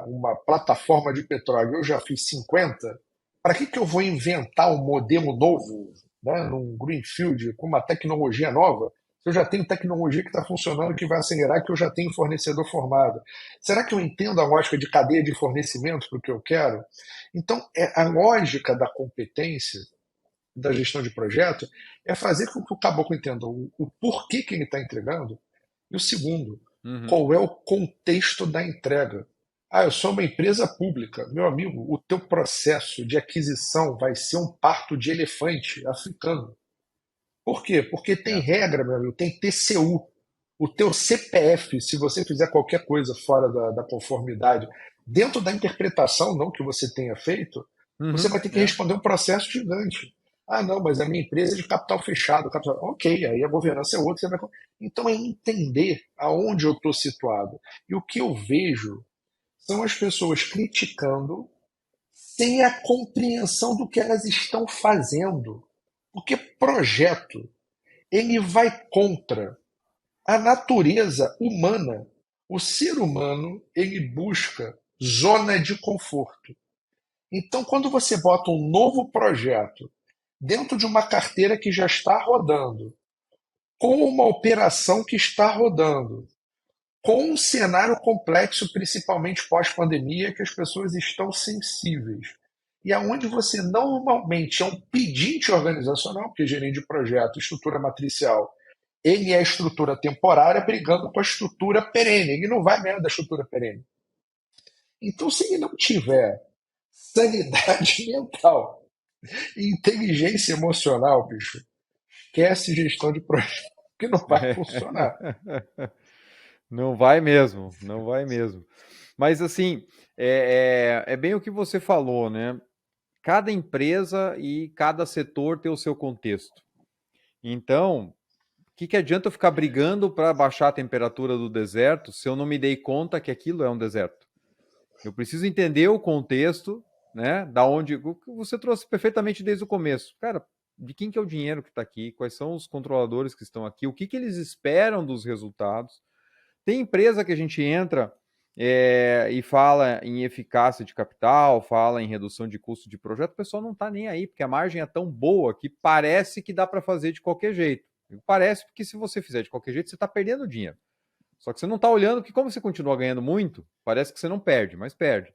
S1: uma plataforma de petróleo, eu já fiz 50, para que eu vou inventar um modelo novo, né, num greenfield, com uma tecnologia nova, se eu já tenho tecnologia que está funcionando, que vai acelerar, que eu já tenho fornecedor formado? Será que eu entendo a lógica de cadeia de fornecimento para o que eu quero? Então, a lógica da competência da gestão de projeto é fazer com que o caboclo entenda o porquê que ele está entregando e o segundo,
S2: Uhum.
S1: qual é o contexto da entrega. Ah, eu sou uma empresa pública. Meu amigo, o teu processo de aquisição vai ser um parto de elefante africano. Por quê? Porque tem
S2: É.
S1: regra, meu amigo, tem TCU. O teu CPF, se você fizer qualquer coisa fora da conformidade, dentro da interpretação não que você tenha feito, você
S2: Uhum.
S1: vai ter que
S2: É.
S1: responder um processo gigante. Ah, não, mas a minha empresa é de capital fechado. Capital... Ok, aí a governança é outra. Você vai... Então é entender aonde eu estou situado. E o que eu vejo são as pessoas criticando sem a compreensão do que elas estão fazendo. Porque projeto, ele vai contra a natureza humana. O ser humano, ele busca zona de conforto. Então, quando você bota um novo projeto dentro de uma carteira que já está rodando, com uma operação que está rodando, com um cenário complexo, principalmente pós-pandemia, que as pessoas estão sensíveis, e aonde você normalmente é um pedinte organizacional, porque gerente de projeto, estrutura matricial, ele é a estrutura temporária brigando com a estrutura perene. Ele não vai ganhar da estrutura perene. Então, se ele não tiver sanidade mental e inteligência emocional, bicho, esquece gestão de projeto, que não vai funcionar.
S2: Não vai mesmo, não vai mesmo. Mas assim, é bem o que você falou, né? Cada empresa e cada setor tem o seu contexto. Então, o que adianta eu ficar brigando para baixar a temperatura do deserto se eu não me dei conta que aquilo é um deserto? Eu preciso entender o contexto, né? Da onde o que você trouxe perfeitamente desde o começo. Cara, de quem que é o dinheiro que está aqui? Quais são os controladores que estão aqui? O que eles esperam dos resultados? Tem empresa que a gente entra e fala em eficácia de capital, fala em redução de custo de projeto, o pessoal não está nem aí, porque a margem é tão boa que parece que dá para fazer de qualquer jeito. Parece porque se você fizer de qualquer jeito, você está perdendo dinheiro. Só que você não está olhando que, como você continua ganhando muito, parece que você não perde, mas perde.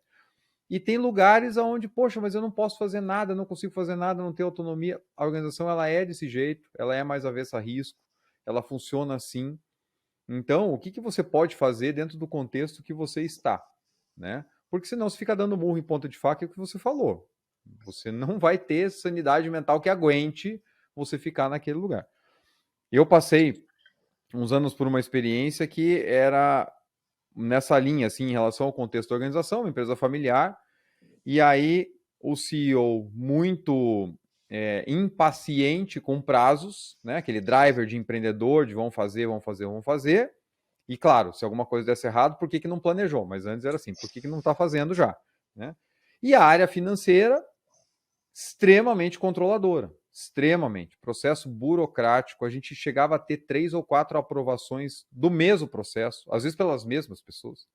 S2: E tem lugares onde, poxa, mas eu não posso fazer nada, não consigo fazer nada, não tenho autonomia. A organização ela é desse jeito, ela é mais avessa a risco, ela funciona assim. Então, o que você pode fazer dentro do contexto que você está, né? Porque senão você fica dando murro em ponta de faca, é o que você falou. Você não vai ter sanidade mental que aguente você ficar naquele lugar. Eu passei uns anos por uma experiência que era nessa linha, assim, em relação ao contexto da organização, uma empresa familiar, e aí o CEO muito impaciente com prazos, né? Aquele driver de empreendedor de vão fazer, vão fazer, vão fazer. E claro, se alguma coisa desse errado, por que não planejou? Mas antes era assim, por que não está fazendo já? Né? E a área financeira, extremamente controladora. extremamente. Processo burocrático, a gente chegava a ter 3 ou 4 aprovações do mesmo processo, às vezes pelas mesmas pessoas,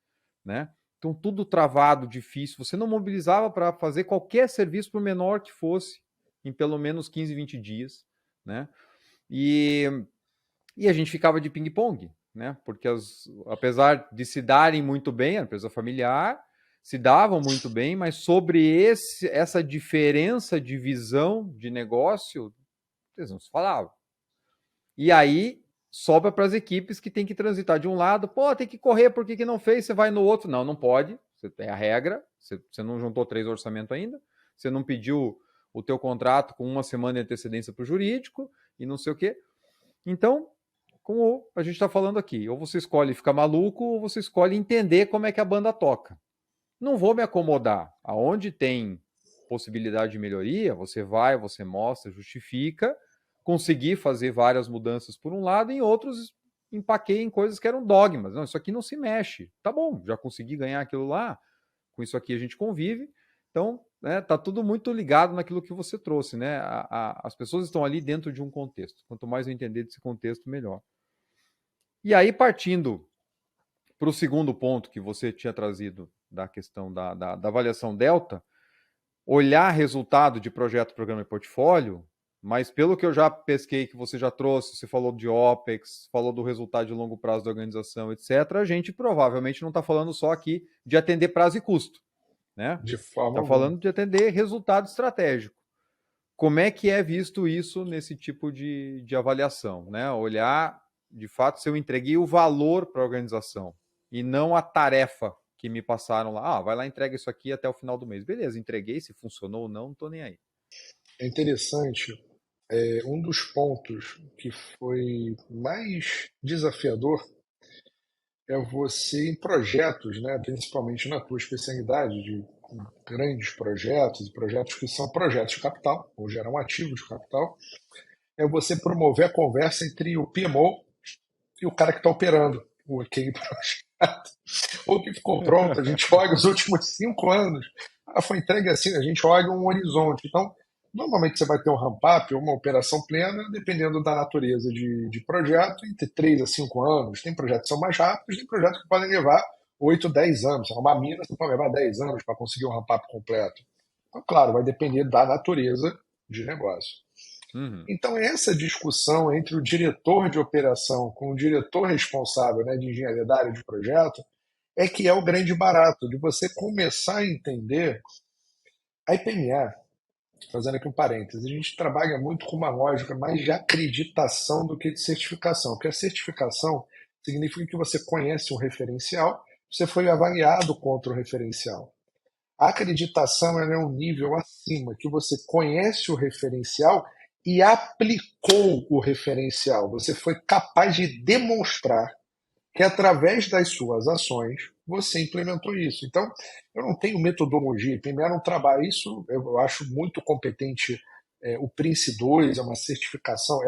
S2: né? Então, tudo travado, difícil. Você não mobilizava para fazer qualquer serviço, por menor que fosse, em pelo menos 15, 20 dias, né? E a gente ficava de ping-pong, né? Porque apesar de se darem muito bem, a empresa familiar, se davam muito bem, mas sobre essa diferença de visão de negócio, eles não se falavam. E aí sobra para as equipes que tem que transitar de um lado, pô, tem que correr, por que não fez? Você vai no outro. Não, não pode. Você tem a regra, você não juntou 3 orçamentos ainda, você não pediu o teu contrato com uma semana de antecedência para o jurídico e não sei o quê. Então, como a gente está falando aqui, ou você escolhe ficar maluco, ou você escolhe entender como é que a banda toca. Não vou me acomodar. Aonde tem possibilidade de melhoria, você vai, você mostra, justifica, conseguir fazer várias mudanças por um lado, e em outros empaquei em coisas que eram dogmas. Não, isso aqui não se mexe. Tá bom, já consegui ganhar aquilo lá, com isso aqui a gente convive. Então, né, tá tudo muito ligado naquilo que você trouxe, né? As pessoas estão ali dentro de um contexto. Quanto mais eu entender desse contexto, melhor. E aí, partindo para o segundo ponto que você tinha trazido da questão da avaliação delta, olhar resultado de projeto, programa e portfólio, mas pelo que eu já pesquei, que você já trouxe, você falou de OPEX, falou do resultado de longo prazo da organização, etc., a gente provavelmente não está falando só aqui de atender prazo e custo, né?
S1: De forma
S2: Está
S1: alguma.
S2: falando de atender resultado estratégico. Como é que é visto isso nesse tipo de avaliação, né? Olhar, de fato, se eu entreguei o valor para a organização e não a tarefa que me passaram lá. Ah, vai lá, entrega isso aqui até o final do mês. Beleza, entreguei, se funcionou ou não estou nem aí.
S1: É interessante, um dos pontos que foi mais desafiador é você em projetos, né, principalmente na tua especialidade de grandes projetos, projetos que são projetos de capital, ou geram ativos de capital, é você promover a conversa entre o PMO e o cara que está operando aquele projeto. Ou que ficou pronto, a gente olha os últimos 5 anos, foi entregue assim, a gente olha um horizonte. Então, normalmente você vai ter um ramp-up, uma operação plena, dependendo da natureza de projeto, entre 3 a 5 anos. Tem projetos que são mais rápidos, tem projetos que podem levar 8, 10 anos. Uma mina você pode levar 10 anos para conseguir um ramp-up completo. Então, claro, vai depender da natureza de negócio.
S2: Uhum.
S1: Então, essa discussão entre o diretor de operação com o diretor responsável, né, de engenharia da área de projeto é que é o grande barato de você começar a entender a IPMA, fazendo aqui um parênteses, a gente trabalha muito com uma lógica mais de acreditação do que de certificação, porque a certificação significa que você conhece um referencial, você foi avaliado contra o referencial. A acreditação ela é um nível acima, que você conhece o referencial e aplicou o referencial. Você foi capaz de demonstrar que através das suas ações você implementou isso. Então, eu não tenho metodologia. Primeiro, um trabalho, isso eu acho muito competente. O Prince 2 é uma certificação,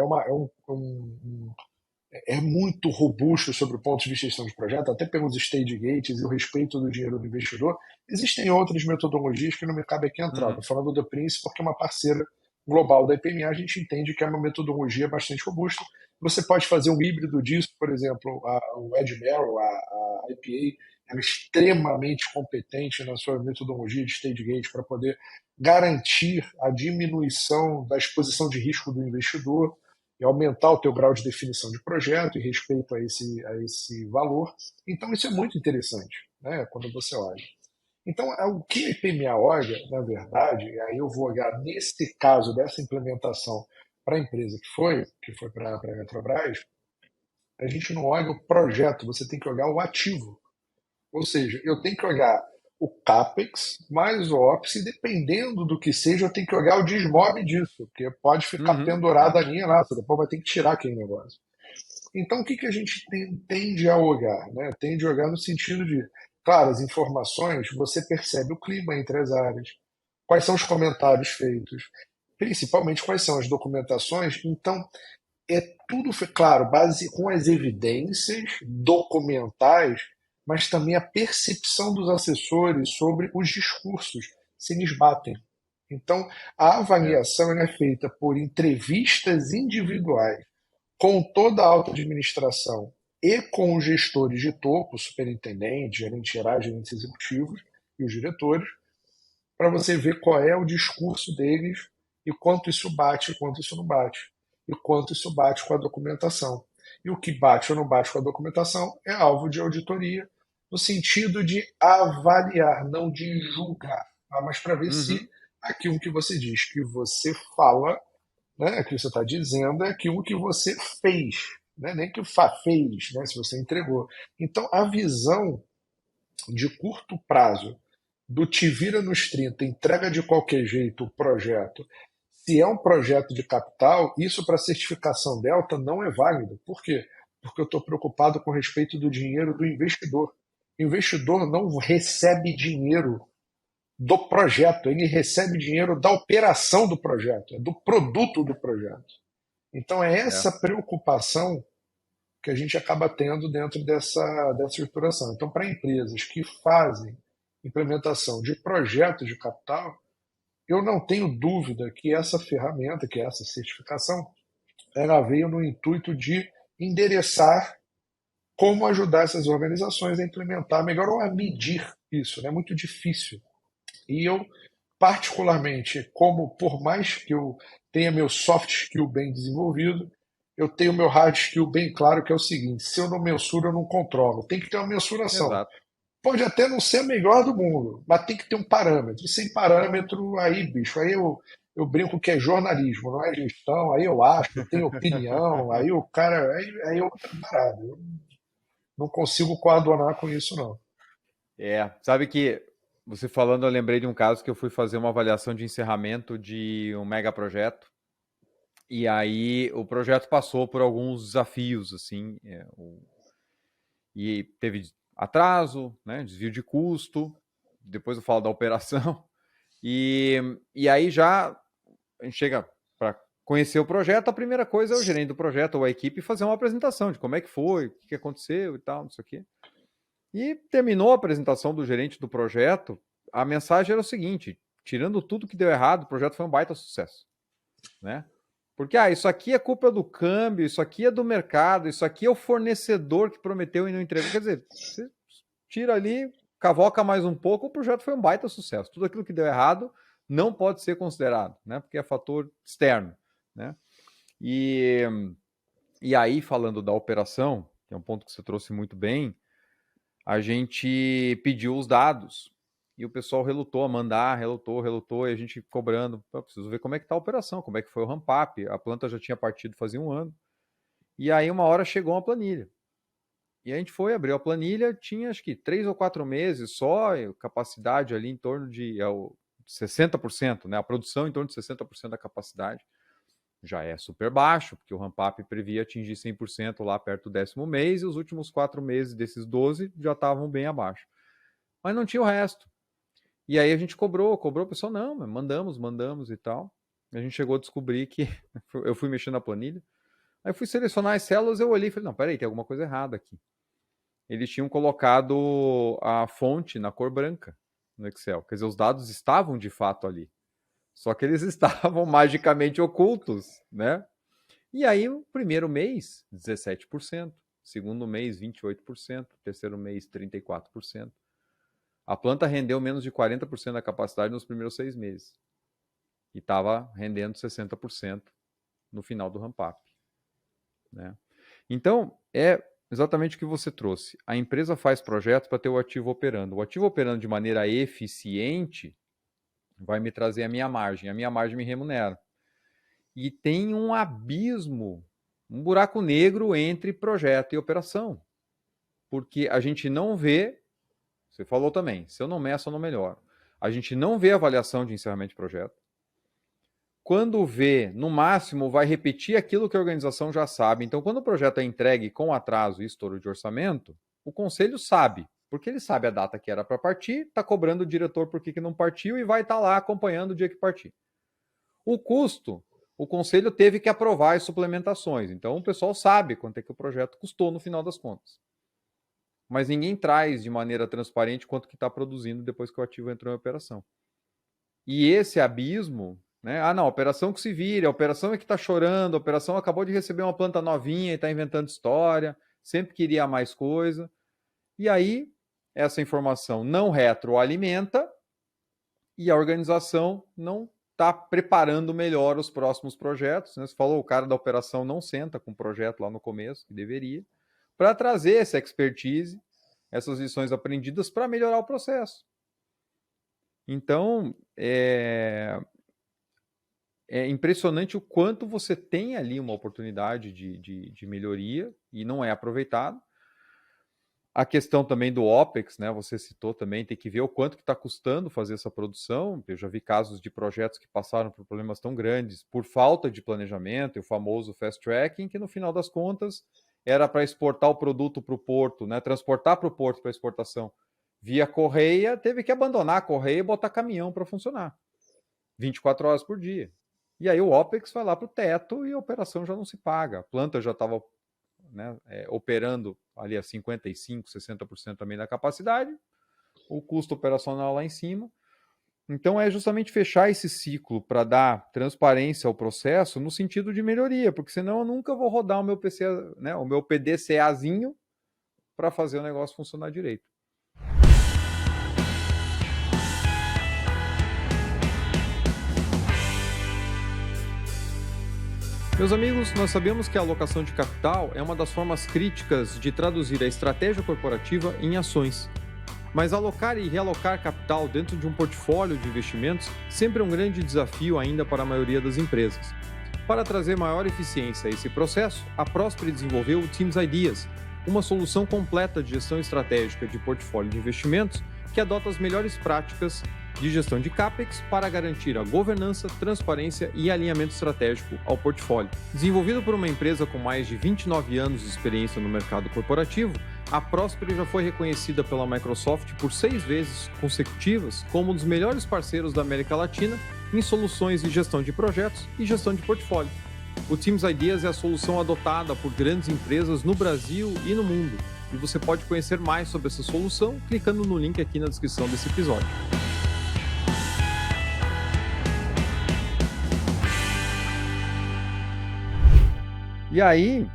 S1: é muito robusto sobre o ponto de vista de gestão de projeto, até pelos stage gates e o respeito do dinheiro do investidor. Existem outras metodologias que não me cabe aqui entrar. Estou falando do Prince porque é uma parceira global da IPMA, a gente entende que é uma metodologia bastante robusta. Você pode fazer um híbrido disso, por exemplo, o Ed Merrill, a IPA, ela é extremamente competente na sua metodologia de stage gate para poder garantir a diminuição da exposição de risco do investidor e aumentar o teu grau de definição de projeto e respeito a esse valor. Então, isso é muito interessante, né, quando você olha. Então, o que a IPMA olha, na verdade, e aí eu vou olhar nesse caso dessa implementação para a empresa que foi para a Eletrobras, a gente não olha o projeto, você tem que olhar o ativo. Ou seja, eu tenho que olhar o CAPEX mais o OPEX, e dependendo do que seja, eu tenho que olhar o desmob disso, porque pode ficar
S2: Uhum.
S1: pendurada a linha lá, você depois vai ter que tirar aquele negócio. Então, o que a gente tende a olhar? Né? Tende a olhar no sentido de, claro, as informações, você percebe o clima entre as áreas, quais são os comentários feitos, principalmente quais são as documentações. Então, é tudo, claro, base com as evidências documentais, mas também a percepção dos assessores sobre os discursos, se eles batem. Então, a
S2: É.
S1: avaliação ela é feita por entrevistas individuais com toda a alta administração e com os gestores de topo, superintendentes, gerentes gerais, gerentes executivos e os diretores, para você ver qual é o discurso deles e quanto isso bate e quanto isso não bate. E quanto isso bate com a documentação. E o que bate ou não bate com a documentação é alvo de auditoria, no sentido de avaliar, não de julgar, tá? Mas para ver se
S2: Uhum.
S1: aquilo que você diz, que você fala, né, que você está dizendo, é aquilo que você fez, né, nem que fez, né, se você entregou. Então, a visão de curto prazo do te vira nos 30, entrega de qualquer jeito o projeto, se é um projeto de capital, isso para certificação Delta não é válido. Por quê? Porque eu estou preocupado com respeito do dinheiro do investidor. O investidor não recebe dinheiro do projeto, ele recebe dinheiro da operação do projeto, do produto do projeto. Então é
S2: É.
S1: essa preocupação que a gente acaba tendo dentro dessa estruturação. Então, para empresas que fazem implementação de projetos de capital, eu não tenho dúvida que essa ferramenta, que é essa certificação, ela veio no intuito de endereçar como ajudar essas organizações a implementar melhor ou a medir isso. É, né? Muito difícil. E eu, particularmente, como por mais que eu tenha meu soft skill bem desenvolvido, eu tenho meu hard skill bem claro, que é o seguinte: se eu não mensuro, eu não controlo. Tem que ter uma mensuração.
S2: Exato.
S1: Pode até não ser a melhor do mundo, mas tem que ter um parâmetro. E sem parâmetro, aí, bicho, aí eu brinco que é jornalismo, não é gestão, aí eu acho, eu tenho opinião, aí o cara, aí é outra parada. Eu não consigo coadunar com isso, não.
S2: Sabe que você falando, eu lembrei de um caso que eu fui fazer uma avaliação de encerramento de um mega projeto. E aí o projeto passou por alguns desafios, assim, e teve atraso, né, desvio de custo, depois eu falo da operação, e aí já a gente chega para conhecer o projeto, a primeira coisa é o gerente do projeto ou a equipe fazer uma apresentação de como é que foi, o que aconteceu e tal, não sei o quê. E terminou a apresentação do gerente do projeto, a mensagem era o seguinte: tirando tudo que deu errado, o projeto foi um baita sucesso, né? Porque isso aqui é culpa do câmbio, isso aqui é do mercado, isso aqui é o fornecedor que prometeu e não entregou. Quer dizer, você tira ali, cavoca mais um pouco, o projeto foi um baita sucesso. Tudo aquilo que deu errado não pode ser considerado, né? Porque é fator externo, né? E, e aí, falando da operação, que é um ponto que você trouxe muito bem, a gente pediu os dados e o pessoal relutou a mandar, relutou, e a gente cobrando, preciso ver como é que está a operação, como é que foi o ramp-up, a planta já tinha partido fazia um ano, e aí uma hora chegou uma planilha, e a gente foi, abriu a planilha, tinha acho que 3 ou 4 meses só, capacidade ali em torno de 60%, né, a produção em torno de 60% da capacidade, já é super baixo, porque o ramp-up previa atingir 100% lá perto do 10º mês, e os últimos 4 meses desses 12 já estavam bem abaixo. Mas não tinha o resto. E aí a gente cobrou, o pessoal, não, mandamos e tal. A gente chegou a descobrir que eu fui mexendo na planilha. Aí fui selecionar as células, eu olhei e falei, não, peraí, tem alguma coisa errada aqui. Eles tinham colocado a fonte na cor branca no Excel. Quer dizer, os dados estavam de fato ali. Só que eles estavam magicamente ocultos, né? E aí, o primeiro mês, 17%. Segundo mês, 28%. Terceiro mês, 34%. A planta rendeu menos de 40% da capacidade nos primeiros 6 meses. E estava rendendo 60% no final do ramp-up. Né? Então, é exatamente o que você trouxe. A empresa faz projetos para ter o ativo operando. O ativo operando de maneira eficiente vai me trazer a minha margem. A minha margem me remunera. E tem um abismo, um buraco negro entre projeto e operação. Porque a gente não vê, você falou também, se eu não meço, eu não melhoro. A gente não vê avaliação de encerramento de projeto. Quando vê, no máximo, vai repetir aquilo que a organização já sabe. Então, quando o projeto é entregue com atraso e estouro de orçamento, o conselho sabe, porque ele sabe a data que era para partir, está cobrando o diretor por que não partiu e vai estar lá acompanhando o dia que partir. O custo, o conselho teve que aprovar as suplementações. Então, o pessoal sabe quanto é que o projeto custou no final das contas. Mas ninguém traz de maneira transparente quanto que está produzindo depois que o ativo entrou em operação. E esse abismo, né? Ah, não, a operação que se vire, a operação é que está chorando, a operação acabou de receber uma planta novinha e está inventando história, sempre queria mais coisa. E aí, essa informação não retroalimenta e a organização não está preparando melhor os próximos projetos. Né? Você falou, o cara da operação não senta com o projeto lá no começo, que deveria, para trazer essa expertise, essas lições aprendidas para melhorar o processo. Então, é impressionante o quanto você tem ali uma oportunidade de melhoria e não é aproveitado. A questão também do OPEX, né? Você citou também, tem que ver o quanto que está custando fazer essa produção. Eu já vi casos de projetos que passaram por problemas tão grandes por falta de planejamento, e o famoso fast tracking, que no final das contas era para exportar o produto para o porto, né? Transportar para o porto para exportação via correia, teve que abandonar a correia e botar caminhão para funcionar 24 horas por dia. E aí o OPEX vai lá para o teto e a operação já não se paga. A planta já estava, né, operando ali a 55%, 60% também da capacidade, o custo operacional lá em cima. Então é justamente fechar esse ciclo para dar transparência ao processo no sentido de melhoria, porque senão eu nunca vou rodar o meu PC, né, o meu PDCAzinho para fazer o negócio funcionar direito. Meus amigos, nós sabemos que a alocação de capital é uma das formas críticas de traduzir a estratégia corporativa em ações. Mas alocar e realocar capital dentro de um portfólio de investimentos sempre é um grande desafio ainda para a maioria das empresas. Para trazer maior eficiência a esse processo, a Prosper desenvolveu o Teams Ideas, uma solução completa de gestão estratégica de portfólio de investimentos que adota as melhores práticas de gestão de CAPEX para garantir a governança, transparência e alinhamento estratégico ao portfólio. Desenvolvido por uma empresa com mais de 29 anos de experiência no mercado corporativo, a Prosper já foi reconhecida pela Microsoft por 6 vezes consecutivas como um dos melhores parceiros da América Latina em soluções de gestão de projetos e gestão de portfólio. O Teams Ideas é a solução adotada por grandes empresas no Brasil e no mundo. E você pode conhecer mais sobre essa solução clicando no link aqui na descrição desse episódio. E aí,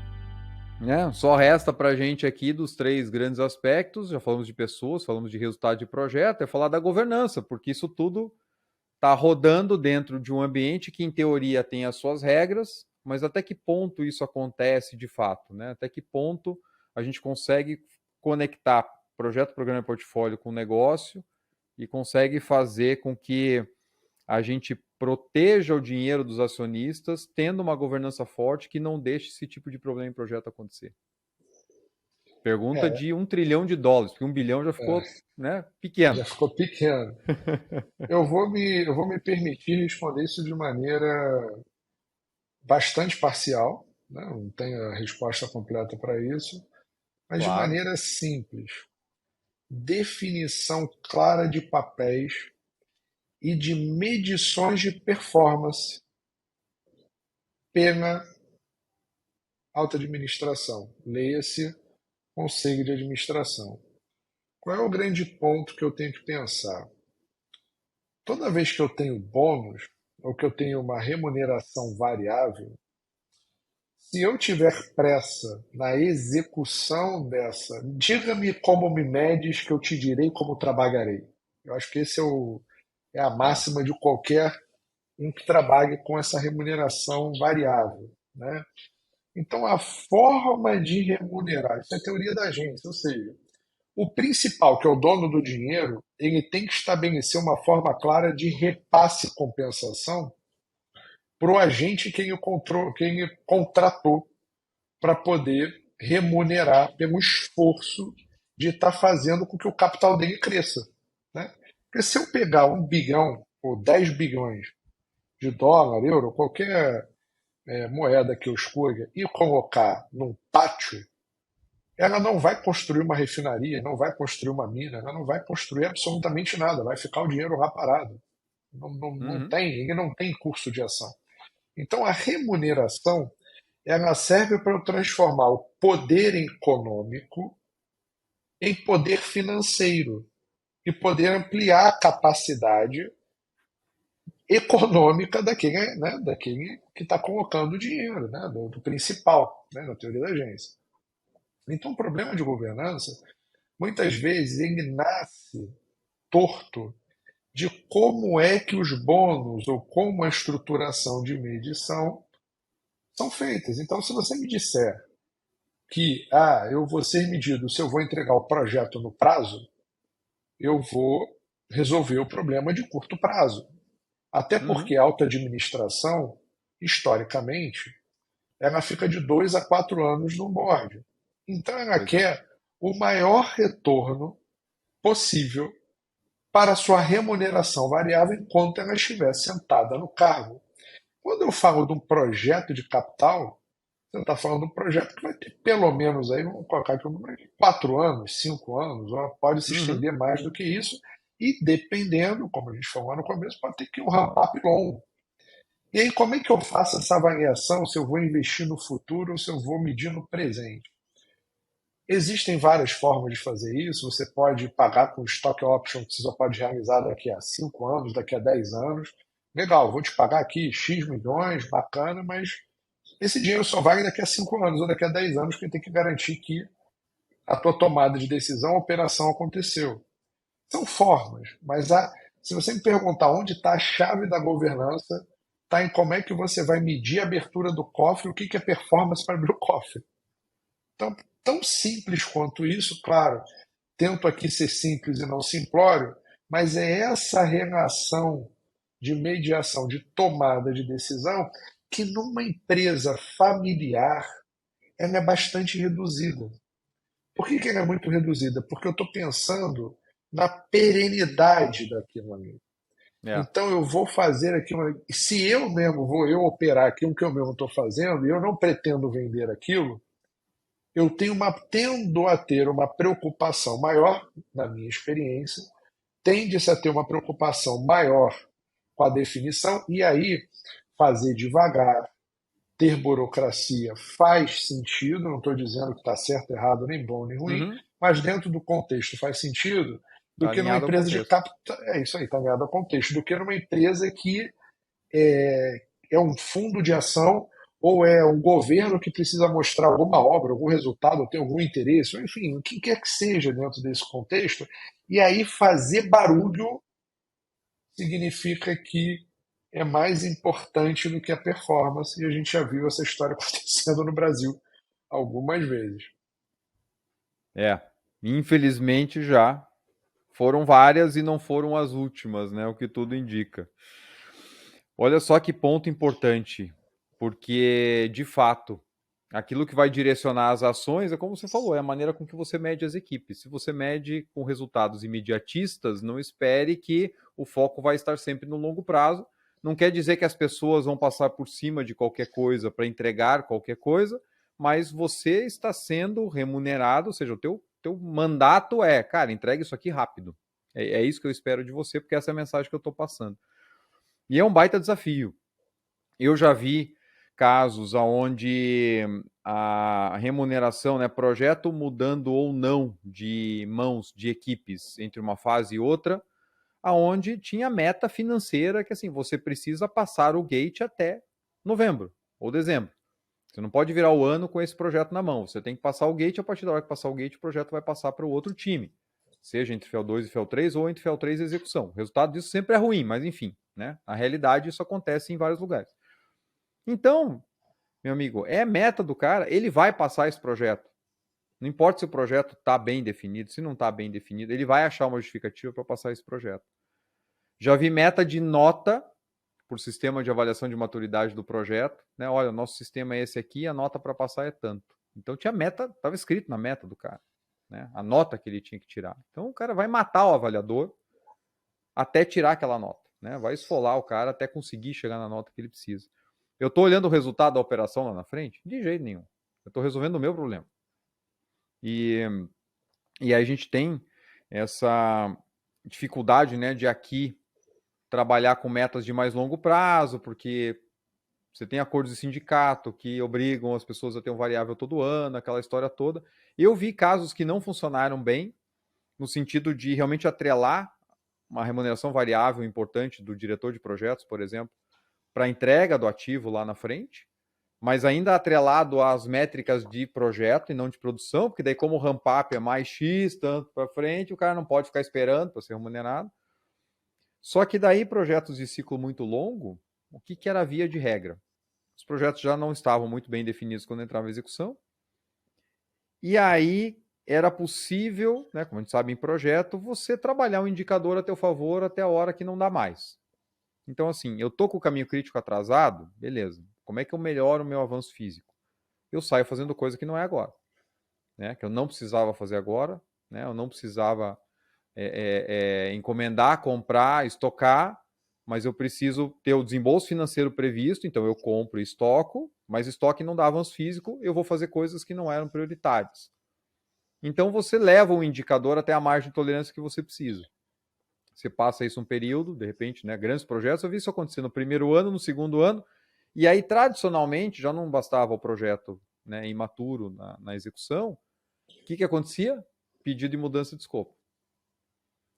S2: né, só resta para a gente aqui dos 3 grandes aspectos, já falamos de pessoas, falamos de resultado de projeto, é falar da governança, porque isso tudo está rodando dentro de um ambiente que, em teoria, tem as suas regras, mas até que ponto isso acontece de fato, né? Até que ponto a gente consegue conectar projeto, programa e portfólio com negócio e consegue fazer com que a gente proteja o dinheiro dos acionistas, tendo uma governança forte que não deixe esse tipo de problema em projeto acontecer. Pergunta de $1 trilhão, porque 1 bilhão já ficou, né, pequeno.
S1: Já ficou pequeno. Eu vou me permitir responder isso de maneira bastante parcial, né? Não tenho a resposta completa para isso, mas de
S2: Claro.
S1: maneira simples. Definição clara de papéis e de medições de performance pela alta administração. Leia-se Conselho de Administração. Qual é o grande ponto que eu tenho que pensar? Toda vez que eu tenho bônus, ou que eu tenho uma remuneração variável, se eu tiver pressa na execução dessa, diga-me como me medes que eu te direi como trabalharei. Eu acho que esse é a máxima de qualquer um que trabalhe com essa remuneração variável, né? Então, a forma de remunerar, isso é teoria da agência, ou seja, o principal, que é o dono do dinheiro, ele tem que estabelecer uma forma clara de repasse e compensação para o agente que ele contratou para poder remunerar pelo esforço de estar fazendo com que o capital dele cresça, né? Porque se eu pegar 1 bilhão ou 10 bilhões de dólar, euro, qualquer moeda que eu escolha e colocar num pátio, ela não vai construir uma refinaria, não vai construir uma mina, ela não vai construir absolutamente nada, vai ficar o dinheiro lá parado. Ele não tem curso de ação. Então a remuneração ela serve para eu transformar o poder econômico em poder financeiro e poder ampliar a capacidade econômica daquele, né, daquele que está colocando o dinheiro, né, do principal, né, na teoria da agência. Então, o problema de governança, muitas vezes, ele nasce torto de como é que os bônus ou como a estruturação de medição são feitas. Então, se você me disser que eu vou ser medido se eu vou entregar o projeto no prazo, eu vou resolver o problema de curto prazo. Até
S2: Uhum.
S1: porque a alta administração, historicamente, ela fica de 2 a 4 anos no board. Então ela
S2: Pois é.
S1: quer o maior retorno possível para a sua remuneração variável enquanto ela estiver sentada no cargo. Quando eu falo de um projeto de capital, você está falando de um projeto que vai ter pelo menos aí, vamos colocar aqui, 4 anos, 5 anos, ou pode se
S2: Uhum.
S1: estender mais do que isso, e dependendo, como a gente falou no começo, pode ter que ir um ramp-up longo. E aí, como é que eu faço essa avaliação se eu vou investir no futuro ou se eu vou medir no presente? Existem várias formas de fazer isso. Você pode pagar com stock option que você só pode realizar daqui a 5 anos, daqui a 10 anos. Legal, vou te pagar aqui X milhões, bacana, mas esse dinheiro só vale daqui a 5 anos ou daqui a 10 anos, porque tem que garantir que a tua tomada de decisão, a operação aconteceu. São formas, mas se você me perguntar onde está a chave da governança, está em como é que você vai medir a abertura do cofre, o que que é performance para abrir o cofre. Então, tão simples quanto isso, claro, tento aqui ser simples e não simplório, mas é essa relação de mediação, de tomada de decisão, que numa empresa familiar ela é bastante reduzida. Por que ela é muito reduzida? Porque eu estou pensando na perenidade daquilo ali.
S2: É.
S1: Então eu vou fazer aquilo. Se eu mesmo vou operar aquilo que eu mesmo estou fazendo e eu não pretendo vender aquilo, eu tendo a ter uma preocupação maior, na minha experiência, tende-se a ter uma preocupação maior com a definição, e aí fazer devagar, ter burocracia faz sentido, não estou dizendo que está certo, errado, nem bom, nem ruim,
S2: Uhum.
S1: mas dentro do contexto faz sentido, do
S2: Tá
S1: que numa
S2: alinhado ao
S1: empresa de
S2: contexto.
S1: capital. É isso aí, está ligado ao contexto, do que numa empresa que é um fundo de ação ou é um governo que precisa mostrar alguma obra, algum resultado, ou tem algum interesse, ou enfim, o que quer que seja dentro desse contexto, e aí fazer barulho significa que é mais importante do que a performance, e a gente já viu essa história acontecendo no Brasil algumas vezes.
S2: É. Infelizmente já foram várias e não foram as últimas, né? O que tudo indica. Olha só que ponto importante, porque de fato, aquilo que vai direcionar as ações é como você falou, é a maneira com que você mede as equipes. Se você mede com resultados imediatistas, não espere que o foco vai estar sempre no longo prazo. Não quer dizer que as pessoas vão passar por cima de qualquer coisa para entregar qualquer coisa, mas você está sendo remunerado, ou seja, o teu mandato é, cara, entregue isso aqui rápido. É isso que eu espero de você, porque essa é a mensagem que eu estou passando. E é um baita desafio. Eu já vi casos onde a remuneração, né, projeto mudando ou não de mãos de equipes entre uma fase e outra, aonde tinha meta financeira que assim, você precisa passar o gate até novembro ou dezembro. Você não pode virar o ano com esse projeto na mão. Você tem que passar o gate, a partir da hora que passar o gate, o projeto vai passar para o outro time. Seja entre FEL2 e FEL3 ou entre FEL3 e execução. O resultado disso sempre é ruim, mas enfim, né? Na realidade, isso acontece em vários lugares. Então, meu amigo, é meta do cara, ele vai passar esse projeto. Não importa se o projeto está bem definido, se não está bem definido, ele vai achar uma justificativa para passar esse projeto. Já vi meta de nota por sistema de avaliação de maturidade do projeto, né? Olha, o nosso sistema é esse aqui, a nota para passar é tanto. Então tinha meta, estava escrito na meta do cara, né? A nota que ele tinha que tirar. Então o cara vai matar o avaliador até tirar aquela nota, né? Vai esfolar o cara até conseguir chegar na nota que ele precisa. Eu estou olhando o resultado da operação lá na frente? De jeito nenhum. Eu estou resolvendo o meu problema. E aí a gente tem essa dificuldade, né, de aqui trabalhar com metas de mais longo prazo, porque você tem acordos de sindicato que obrigam as pessoas a ter um variável todo ano, aquela história toda. Eu vi casos que não funcionaram bem, no sentido de realmente atrelar uma remuneração variável importante do diretor de projetos, por exemplo, para a entrega do ativo lá na frente, mas ainda atrelado às métricas de projeto e não de produção, porque daí como o ramp-up é mais X, tanto para frente, o cara não pode ficar esperando para ser remunerado. Só que daí projetos de ciclo muito longo, o que era a via de regra? Os projetos já não estavam muito bem definidos quando entrava em execução, e aí era possível, né, como a gente sabe em projeto, você trabalhar um indicador a teu favor até a hora que não dá mais. Então, assim, eu tô com o caminho crítico atrasado, beleza. Como é que eu melhoro o meu avanço físico? Eu saio fazendo coisa que não é agora, né? Que eu não precisava fazer agora, né? Eu não precisava encomendar, comprar, estocar, mas eu preciso ter o desembolso financeiro previsto, então eu compro e estoco, mas estoque não dá avanço físico, eu vou fazer coisas que não eram prioritárias. Então você leva o indicador até a margem de tolerância que você precisa. Você passa isso um período, de repente, né, grandes projetos, eu vi isso acontecer no primeiro ano, no segundo ano, e aí tradicionalmente já não bastava o projeto, né, imaturo na execução. O que acontecia? Pedido de mudança de escopo.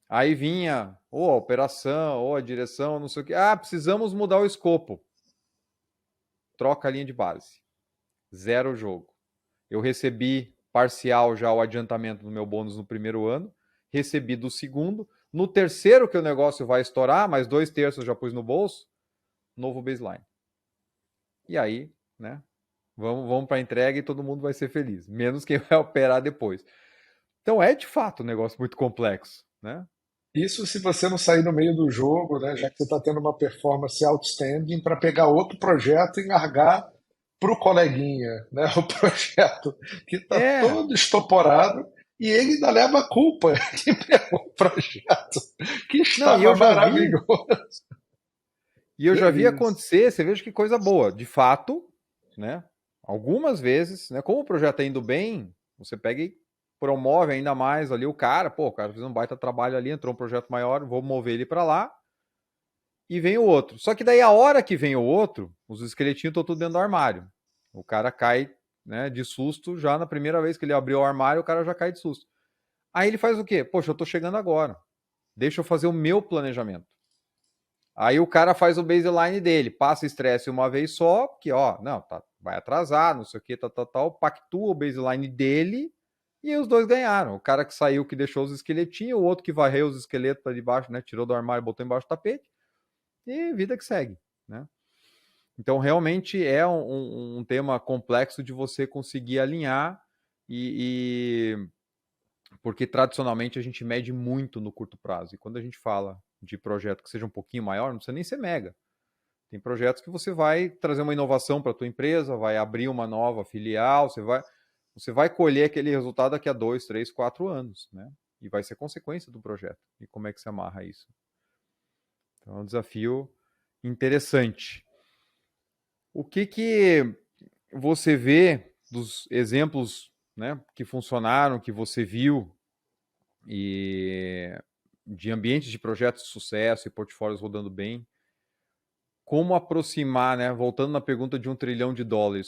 S2: Aí vinha ou a operação, ou a direção, não sei o que. Ah, precisamos mudar o escopo. Troca a linha de base. Zero jogo. Eu recebi parcial já o adiantamento do meu bônus no primeiro ano, recebi do segundo. No terceiro que o negócio vai estourar, mais 2/3 eu já pus no bolso, novo baseline. E aí, né? Vamos para a entrega e todo mundo vai ser feliz. Menos quem vai operar depois. Então é de fato um negócio muito complexo, né?
S1: Isso se você não sair no meio do jogo, né, já que você está tendo uma performance outstanding, para pegar outro projeto e largar para o coleguinha, né, o projeto que está
S2: É.
S1: todo estoporado e ele ainda leva a culpa que pegou o projeto que
S2: Não,
S1: estava maravilhoso.
S2: e eu
S1: Que
S2: já vi
S1: isso?
S2: acontecer, você veja que coisa boa. De fato, né? Algumas vezes, né? Como o projeto está indo bem, você pega e promove ainda mais ali o cara. Pô, o cara fez um baita trabalho ali, entrou um projeto maior, vou mover ele para lá. E vem o outro. Só que daí a hora que vem o outro, os esqueletinhos estão tudo dentro do armário. O cara cai, né, de susto já na primeira vez que ele abriu o armário, o cara já cai de susto. Aí ele faz o quê? Poxa, eu tô chegando agora. Deixa eu fazer o meu planejamento. Aí o cara faz o baseline dele, passa estresse uma vez só, que ó, não, tá, vai atrasar, não sei o que, tal, pactua o baseline dele e os dois ganharam. O cara que saiu, que deixou os esqueletinhos, o outro que varreu os esqueletos para debaixo, né, tirou do armário, botou embaixo do tapete e vida que segue, né? Então realmente é um tema complexo de você conseguir alinhar e porque tradicionalmente a gente mede muito no curto prazo. E quando a gente fala de projeto que seja um pouquinho maior, não precisa nem ser mega. Tem projetos que você vai trazer uma inovação para a tua empresa, vai abrir uma nova filial, você vai colher aquele resultado daqui a 2, 3, 4 anos, né? E vai ser consequência do projeto. E como é que se amarra isso? Então é um desafio interessante. O que você vê dos exemplos, né, que funcionaram, que você viu e de ambientes de projetos de sucesso e portfólios rodando bem? Como aproximar, né, voltando na pergunta de US$ 1 trilhão,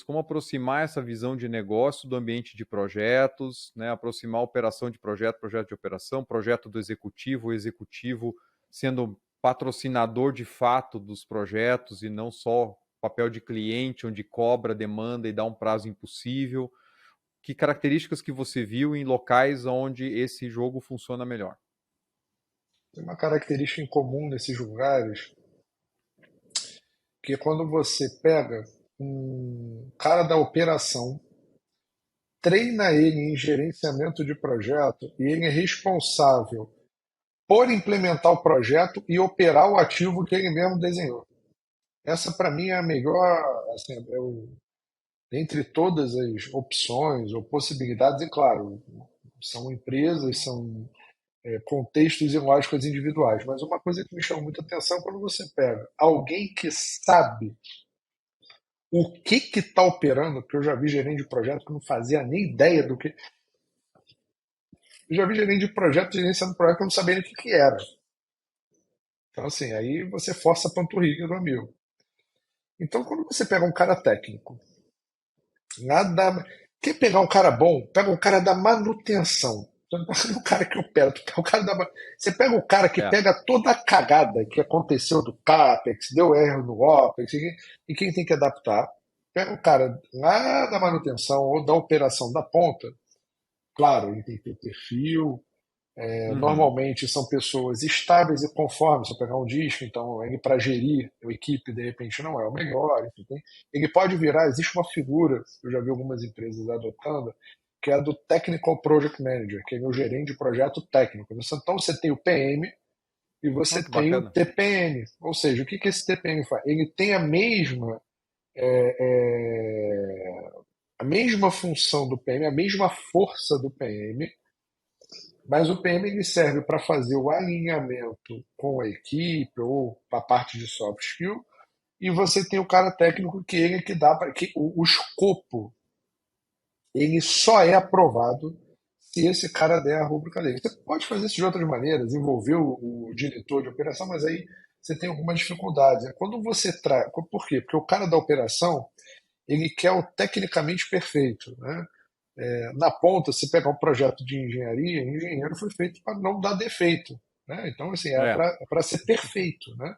S2: como aproximar essa visão de negócio do ambiente de projetos, né, aproximar a operação de projeto, projeto de operação, projeto do executivo, o executivo sendo patrocinador de fato dos projetos e não só papel de cliente, onde cobra, demanda e dá um prazo impossível. Que características que você viu em locais onde esse jogo funciona melhor?
S1: Tem uma característica em comum nesses lugares, que é quando você pega um cara da operação, treina ele em gerenciamento de projeto e ele é responsável por implementar o projeto e operar o ativo que ele mesmo desenhou. Essa, para mim, é a melhor, assim, entre todas as opções ou possibilidades, e claro, são empresas, são contextos e lógicas individuais, mas uma coisa que me chama muita atenção é quando você pega alguém que sabe o que está operando, porque eu já vi gerente de projeto que não fazia nem ideia do que. Eu já vi gerente de projeto gerenciando projeto que eu não sabia nem o que era. Então, assim, aí você força a panturrilha do amigo. Então, quando você pega um cara técnico, nada. Quer pegar um cara bom? Pega um cara da manutenção. Você não pega o cara que opera, você pega o cara que
S2: É.
S1: pega toda a cagada que aconteceu do CAPEX, deu erro no OPEX, e quem tem que adaptar. Pega o cara lá da manutenção ou da operação da ponta, claro, ele tem que ter perfil,
S2: Uhum.
S1: normalmente são pessoas estáveis e conformes. Se eu pegar um disco, então ele para gerir a equipe de repente não é o melhor. Enfim, ele pode virar, existe uma figura, eu já vi algumas empresas adotando, que é a do Technical Project Manager, que é o gerente de projeto técnico. Então você tem o PM e
S2: Oh,
S1: você
S2: que
S1: tem o
S2: bacana.
S1: TPM. Ou seja, o que que esse TPM faz? Ele tem é, é, a mesma função do PM, a mesma força do PM, mas o PM ele serve para fazer o alinhamento com a equipe ou a parte de soft skill, e você tem o cara técnico que ele que dá para que o escopo ele só é aprovado se esse cara der a rúbrica dele. Você pode fazer isso de outras maneiras, envolver o diretor de operação, mas aí você tem algumas dificuldades. Quando você traz, por quê? Porque o cara da operação ele quer o tecnicamente perfeito, né? Na ponta, se pegar um projeto de engenharia, engenheiro foi feito para não dar defeito. Né? Então, assim,
S2: É.
S1: é para ser perfeito. Né?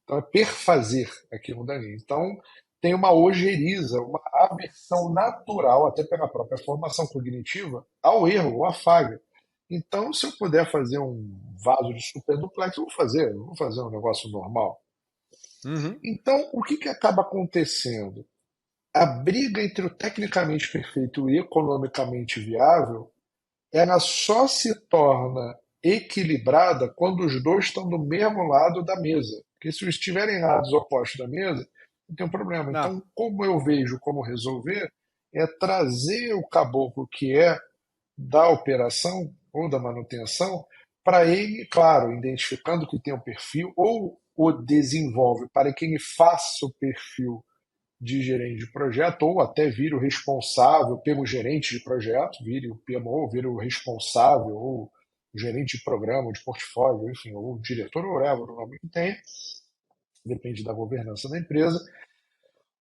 S1: Então, é perfazer aquilo dali. Então, tem uma ojeriza, uma aversão natural, até pela própria formação cognitiva, ao erro ou à falha. Então, se eu puder fazer um vaso de superduplex, eu vou fazer um negócio normal.
S2: Uhum.
S1: Então, o que, que acaba acontecendo? A briga entre o tecnicamente perfeito e economicamente viável, ela só se torna equilibrada quando os dois estão do mesmo lado da mesa. Porque se estiverem lados opostos da mesa, não tem um problema.
S2: Ah,
S1: Então, como eu vejo como resolver, é trazer o caboclo que é da operação ou da manutenção para ele, claro, identificando que tem um perfil, ou o desenvolve para que ele faça o perfil de gerente de projeto, ou até vire o responsável pelo gerente de projeto, vire o PMO, vire o responsável, ou o gerente de programa, de portfólio, enfim, ou o diretor, ou whatever, o nome que tem, depende da governança da empresa,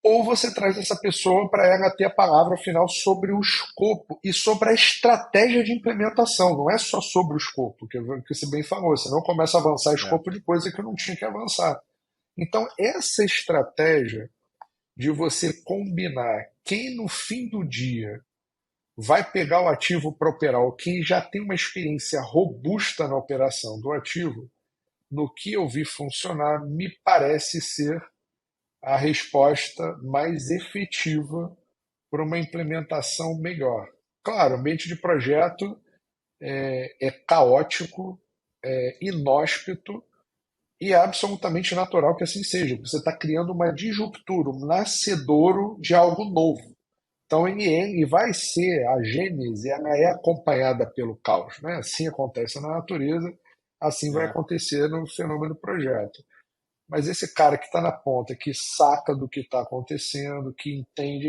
S1: ou você traz essa pessoa para ela ter a palavra final sobre o escopo e sobre a estratégia de implementação, não é só sobre o escopo, que você bem falou, senão começa a avançar
S2: é.
S1: escopo de coisa que não tinha que avançar. Então, essa estratégia de você combinar quem no fim do dia vai pegar o ativo para operar, ou quem já tem uma experiência robusta na operação do ativo, no que eu vi funcionar, me parece ser a resposta mais efetiva para uma implementação melhor. Claro, o ambiente de projeto é caótico, é inóspito, e é absolutamente natural que assim seja. Você está criando uma disruptura, um nascedouro de algo novo. Então, ele vai ser a gênese, ela é acompanhada pelo caos. Né? Assim acontece na natureza, assim vai
S2: É.
S1: acontecer no fenômeno projeto. Mas esse cara que está na ponta, que saca do que está acontecendo, que entende,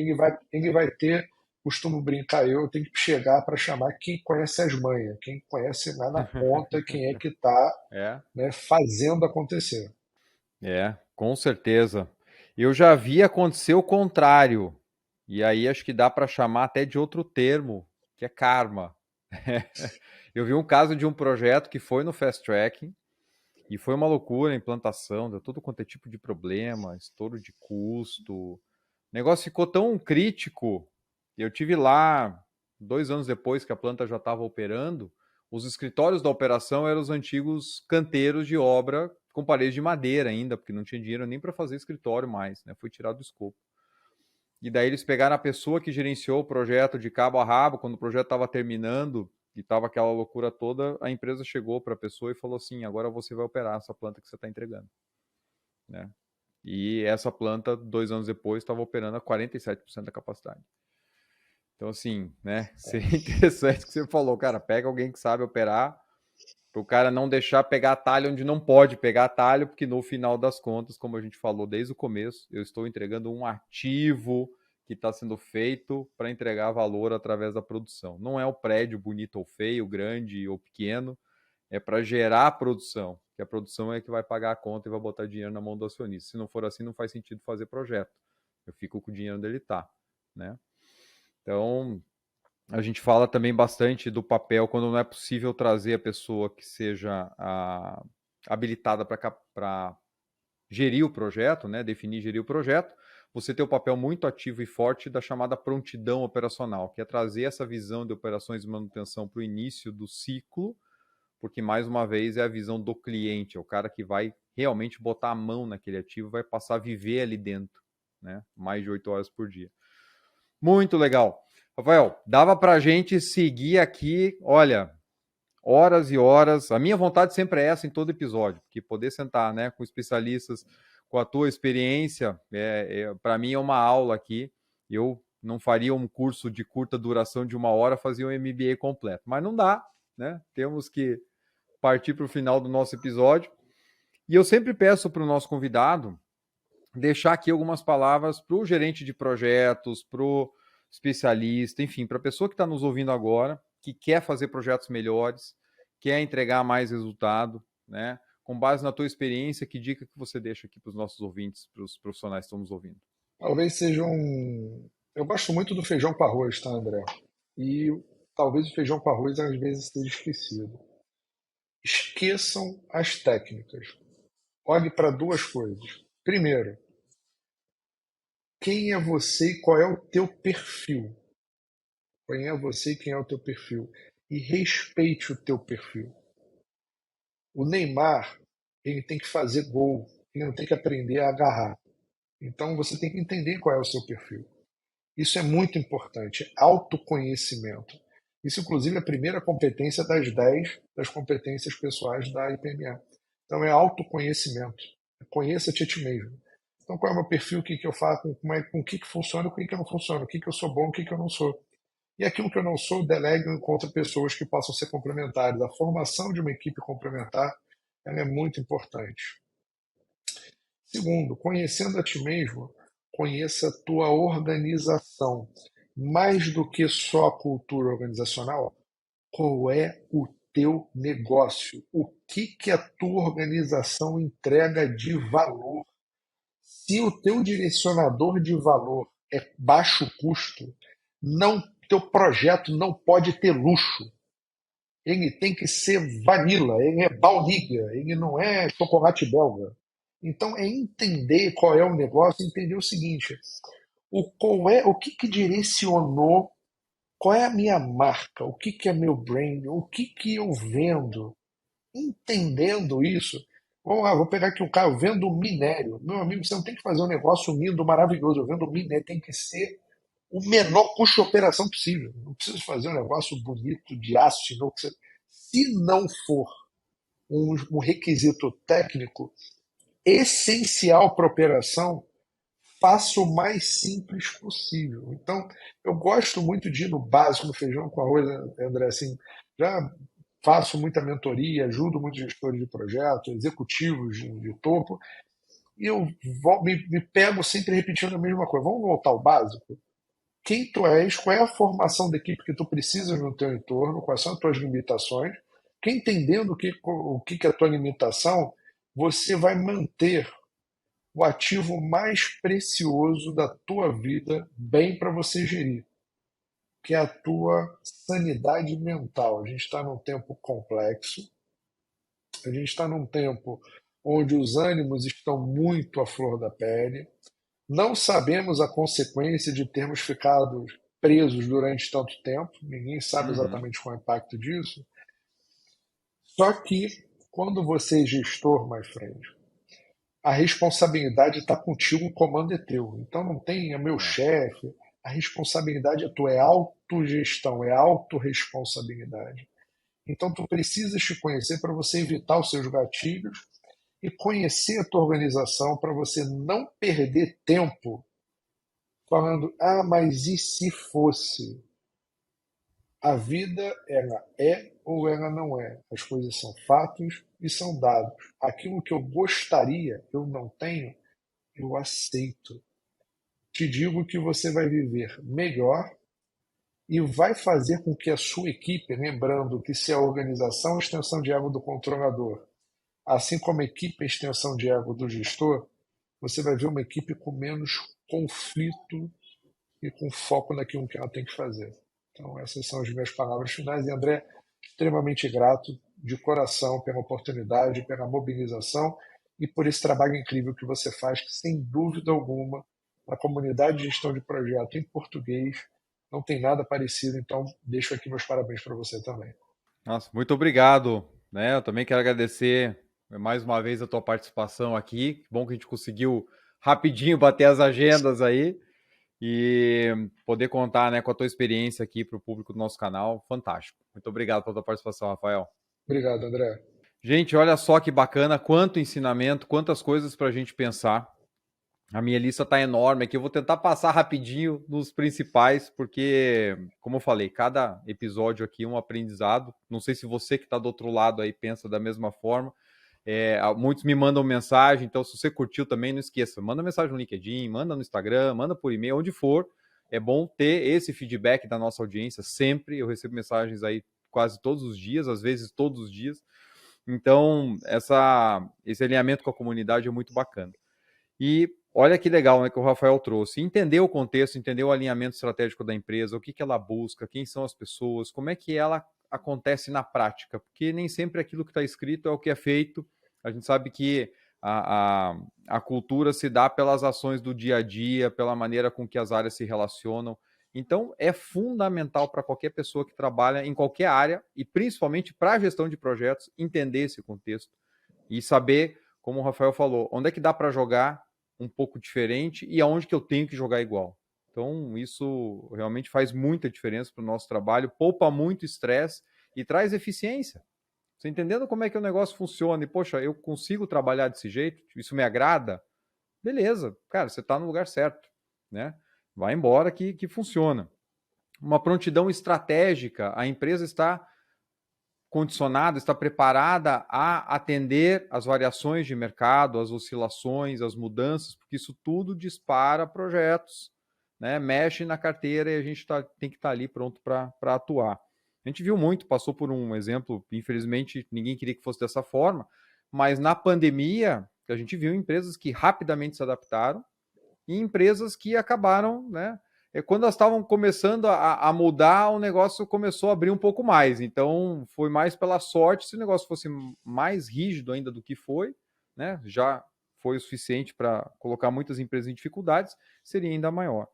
S1: ele vai ter, costumo brincar eu tenho que chegar para chamar quem conhece as manhas, quem conhece lá na ponta, quem é que está,
S2: É.
S1: né, fazendo acontecer.
S2: É, com certeza. Eu já vi acontecer o contrário. E aí acho que dá para chamar até de outro termo, que é karma. Eu vi um caso de um projeto que foi no fast tracking e foi uma loucura a implantação, deu todo quanto é tipo de problema, estouro de custo. O negócio ficou tão crítico. Eu tive lá 2 anos depois que a planta já estava operando. Os escritórios da operação eram os antigos canteiros de obra com paredes de madeira ainda, porque não tinha dinheiro nem para fazer escritório mais, né? Foi tirado do escopo. E daí eles pegaram a pessoa que gerenciou o projeto de cabo a rabo, quando o projeto estava terminando e estava aquela loucura toda, a empresa chegou para a pessoa e falou assim: agora você vai operar essa planta que você está entregando, né? E essa planta, 2 anos depois, estava operando a 47% da capacidade. Então, assim, né? Seria interessante que você falou, cara, pega alguém que sabe operar, para o cara não deixar pegar atalho onde não pode pegar atalho, porque no final das contas, como a gente falou desde o começo, eu estou entregando um ativo que está sendo feito para entregar valor através da produção. Não é o prédio bonito ou feio, grande ou pequeno, é para gerar a produção, que a produção é que vai pagar a conta e vai botar dinheiro na mão do acionista. Se não for assim, não faz sentido fazer projeto. Eu fico com o dinheiro onde ele está, né? Então, A gente fala também bastante do papel quando não é possível trazer a pessoa que seja habilitada para gerir o projeto, né, definir e gerir o projeto, você tem o papel muito ativo e forte da chamada prontidão operacional, que é trazer essa visão de operações de manutenção para o início do ciclo, porque, mais uma vez, é a visão do cliente, é o cara que vai realmente botar a mão naquele ativo, vai passar a viver ali dentro, né, mais de 8 horas por dia. Muito legal. Rafael, dava para a gente seguir aqui, olha, horas e horas. A minha vontade sempre é essa em todo episódio, que poder sentar, né, com especialistas, com a tua experiência, para mim é uma aula aqui. Eu não faria um curso de curta duração de 1 hora, fazia um MBA completo, mas não dá, né? Temos que partir para o final do nosso episódio. E eu sempre peço para o nosso convidado deixar aqui algumas palavras para o gerente de projetos, para o especialista, enfim, para a pessoa que está nos ouvindo agora, que quer fazer projetos melhores, quer entregar mais resultado, né? Com base na tua experiência, que dica que você deixa aqui para os nossos ouvintes, para os profissionais que estão nos ouvindo?
S1: Talvez seja um. Eu gosto muito do feijão com arroz, tá, André? E talvez o feijão com arroz às vezes seja esquecido. Esqueçam as técnicas. Olhe para duas coisas. Primeiro, quem é você e qual é o teu perfil? Quem é você e quem é o teu perfil? E respeite o teu perfil. O Neymar, ele tem que fazer gol, ele não tem que aprender a agarrar. Então você tem que entender qual é o seu perfil. Isso é muito importante, autoconhecimento. Isso, inclusive, é a primeira competência das 10 das competências pessoais da IPMA. Então, é autoconhecimento. Conheça-te a ti mesmo. Então, qual é o meu perfil, o que, que eu faço, com o que, que funciona, o que, que não funciona, o que, que eu sou bom, o que, que eu não sou. E aquilo que eu não sou, delego e encontro pessoas que possam ser complementares. A formação de uma equipe complementar ela é muito importante. Segundo, conhecendo a ti mesmo, conheça a tua organização. Mais do que só a cultura organizacional, qual é o teu negócio? O que, que a tua organização entrega de valor? Se o teu direcionador de valor é baixo custo, não, teu projeto não pode ter luxo. Ele tem que ser vanilla, ele é baunilha, ele não é chocolate belga. Então é entender qual é o negócio, entender o seguinte, o que, que direcionou, qual é a minha marca, o que, que é meu brand, o que, que eu vendo. Entendendo isso, vamos lá, vou pegar aqui um cara, eu vendo minério. Meu amigo, você não tem que fazer um negócio lindo, maravilhoso, eu vendo minério, tem que ser o menor custo de operação possível. Não preciso fazer um negócio bonito de aço, inox. Se não for um requisito técnico essencial para a operação, faça o mais simples possível. Então, eu gosto muito de ir no básico, no feijão com arroz, André, assim, já faço muita mentoria, ajudo muitos gestores de projeto, executivos de topo, e eu me pego sempre repetindo a mesma coisa. Vamos voltar ao básico? Quem tu és, qual é a formação da equipe que tu precisas no teu entorno, quais são as tuas limitações, que entendendo o que é a tua limitação, você vai manter o ativo mais precioso da tua vida bem para você gerir, que é a tua sanidade mental. A gente está num tempo complexo, a gente está num tempo onde os ânimos estão muito à flor da pele, não sabemos a consequência de termos ficado presos durante tanto tempo, ninguém sabe
S2: Uhum.
S1: exatamente qual é o impacto disso. Só que quando você é gestor, my friend, a responsabilidade está contigo, o comando é teu. Então não tem é meu
S2: É.
S1: chefe, a responsabilidade é tua, é autogestão, é autorresponsabilidade. Então tu precisas te conhecer para você evitar os seus gatilhos e conhecer a tua organização para você não perder tempo falando, ah, mas e se fosse? A vida, ela é ou ela não é. As coisas são fatos e são dados. Aquilo que eu gostaria, eu não tenho, eu aceito. Te digo que você vai viver melhor e vai fazer com que a sua equipe, lembrando que se a organização é a extensão de ego do controlador, assim como a equipe é a extensão de ego do gestor, você vai ver uma equipe com menos conflito e com foco naquilo que ela tem que fazer. Então, essas são as minhas palavras finais. E, André, extremamente grato de coração pela oportunidade, pela mobilização e por esse trabalho incrível que você faz, que, sem dúvida alguma, na comunidade de gestão de projeto em português, não tem nada parecido. Então, deixo aqui meus parabéns para você também.
S2: Nossa, muito obrigado, né? Eu também quero agradecer mais uma vez a tua participação aqui. Que bom que a gente conseguiu rapidinho bater as agendas aí e poder contar, né, com a tua experiência aqui para o público do nosso canal. Fantástico. Muito obrigado pela tua participação, Rafael.
S1: Obrigado, André.
S2: Gente, olha só que bacana, quanto ensinamento, quantas coisas para a gente pensar. A minha lista está enorme aqui. Eu vou tentar passar rapidinho nos principais, porque, como eu falei, cada episódio aqui é um aprendizado. Não sei se você que está do outro lado aí pensa da mesma forma. Muitos me mandam mensagem, então se você curtiu também, não esqueça, manda mensagem no LinkedIn, manda no Instagram, manda por e-mail, onde for. É bom ter esse feedback da nossa audiência sempre. Eu recebo mensagens aí quase todos os dias, às vezes todos os dias. Então, esse alinhamento com a comunidade é muito bacana. E olha que legal, né, que o Rafael trouxe. Entender o contexto, entender o alinhamento estratégico da empresa, o que ela busca, quem são as pessoas, como é que ela acontece na prática, porque nem sempre aquilo que está escrito é o que é feito. A gente sabe que a cultura se dá pelas ações do dia a dia, pela maneira com que as áreas se relacionam. Então, é fundamental para qualquer pessoa que trabalha em qualquer área, e principalmente para a gestão de projetos, entender esse contexto e saber, como o Rafael falou, onde é que dá para jogar um pouco diferente e aonde que eu tenho que jogar igual. Então, isso realmente faz muita diferença para o nosso trabalho, poupa muito estresse e traz eficiência. Você entendendo como é que o negócio funciona e, poxa, eu consigo trabalhar desse jeito, isso me agrada, beleza, cara, você está no lugar certo, né? Vai embora que funciona. Uma prontidão estratégica, a empresa está condicionada, está preparada a atender as variações de mercado, as oscilações, as mudanças, porque isso tudo dispara projetos, né? Mexe na carteira e a gente tem que estar ali pronto para atuar. A gente viu muito, passou por um exemplo, infelizmente ninguém queria que fosse dessa forma, mas na pandemia a gente viu empresas que rapidamente se adaptaram e empresas que acabaram, né? Quando elas estavam começando a mudar, o negócio começou a abrir um pouco mais. Então, foi mais pela sorte. Se o negócio fosse mais rígido ainda do que foi, né? Já foi o suficiente para colocar muitas empresas em dificuldades, seria ainda maior.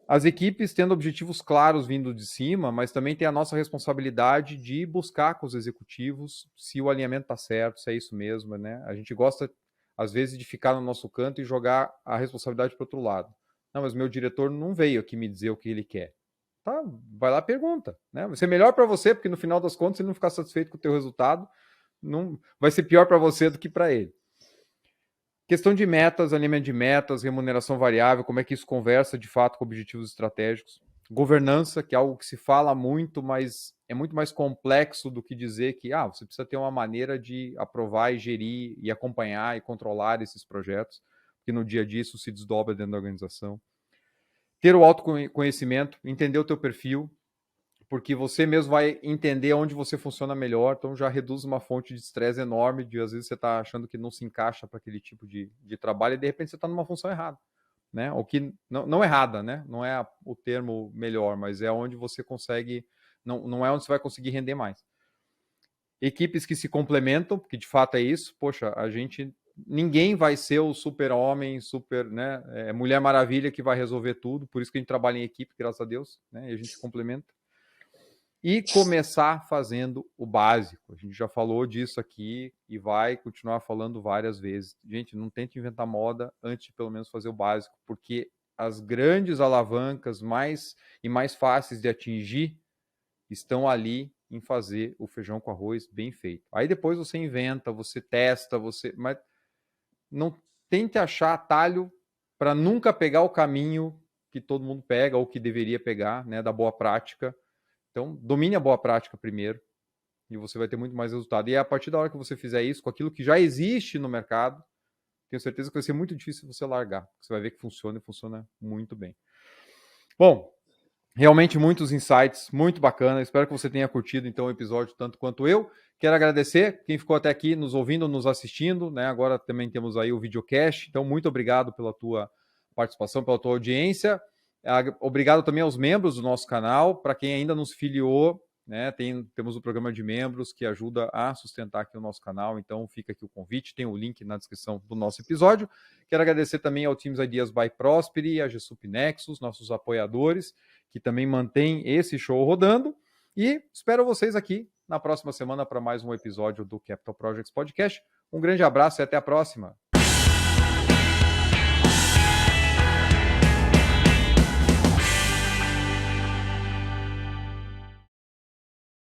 S2: As equipes tendo objetivos claros vindo de cima, mas também tem a nossa responsabilidade de buscar com os executivos se o alinhamento está certo, se é isso mesmo, né? A gente gosta, às vezes, de ficar no nosso canto e jogar a responsabilidade para o outro lado. Não, mas meu diretor não veio aqui me dizer o que ele quer. Tá, vai lá e pergunta, né? Vai ser melhor para você, porque no final das contas, se ele não ficar satisfeito com o teu resultado, não vai ser pior para você do que para ele. Questão de metas, alinhamento de metas, remuneração variável, como é que isso conversa de fato com objetivos estratégicos. Governança, que é algo que se fala muito, mas é muito mais complexo do que dizer que você precisa ter uma maneira de aprovar e gerir e acompanhar e controlar esses projetos, porque no dia a dia isso se desdobra dentro da organização. Ter o autoconhecimento, entender o teu perfil, porque você mesmo vai entender onde você funciona melhor, então já reduz uma fonte de estresse enorme, de às vezes você está achando que não se encaixa para aquele tipo de trabalho e de repente você está numa função errada, né? Ou que não errada, né? Não é o termo melhor, mas é onde você consegue, não é onde você vai conseguir render mais. Equipes que se complementam, porque de fato é isso, poxa, ninguém vai ser o super-homem, né? Mulher Maravilha que vai resolver tudo, por isso que a gente trabalha em equipe, graças a Deus, né? E a gente se complementa. E começar fazendo o básico. A gente já falou disso aqui e vai continuar falando várias vezes. Gente, não tente inventar moda antes de pelo menos fazer o básico, porque as grandes alavancas mais fáceis de atingir estão ali em fazer o feijão com arroz bem feito. Aí depois você inventa, você testa, mas não tente achar atalho para nunca pegar o caminho que todo mundo pega ou que deveria pegar, né, da boa prática. Então, domine a boa prática primeiro e você vai ter muito mais resultado. E a partir da hora que você fizer isso, com aquilo que já existe no mercado, tenho certeza que vai ser muito difícil você largar. Você vai ver que funciona e funciona muito bem. Bom, realmente muitos insights, muito bacana. Espero que você tenha curtido então o episódio tanto quanto eu. Quero agradecer quem ficou até aqui nos ouvindo, nos assistindo, né? Agora também temos aí o videocast. Então, muito obrigado pela tua participação, pela tua audiência. Obrigado também aos membros do nosso canal. Para quem ainda não se filiou, né, temos o programa de membros que ajuda a sustentar aqui o nosso canal. Então fica aqui o convite, tem o link na descrição do nosso episódio. Quero agradecer também ao Teams Ideas by Prosperi, a GSUP Nexus, nossos apoiadores, que também mantêm esse show rodando. E espero vocês aqui na próxima semana para mais um episódio do Capital Projects Podcast. Um grande abraço e até a próxima.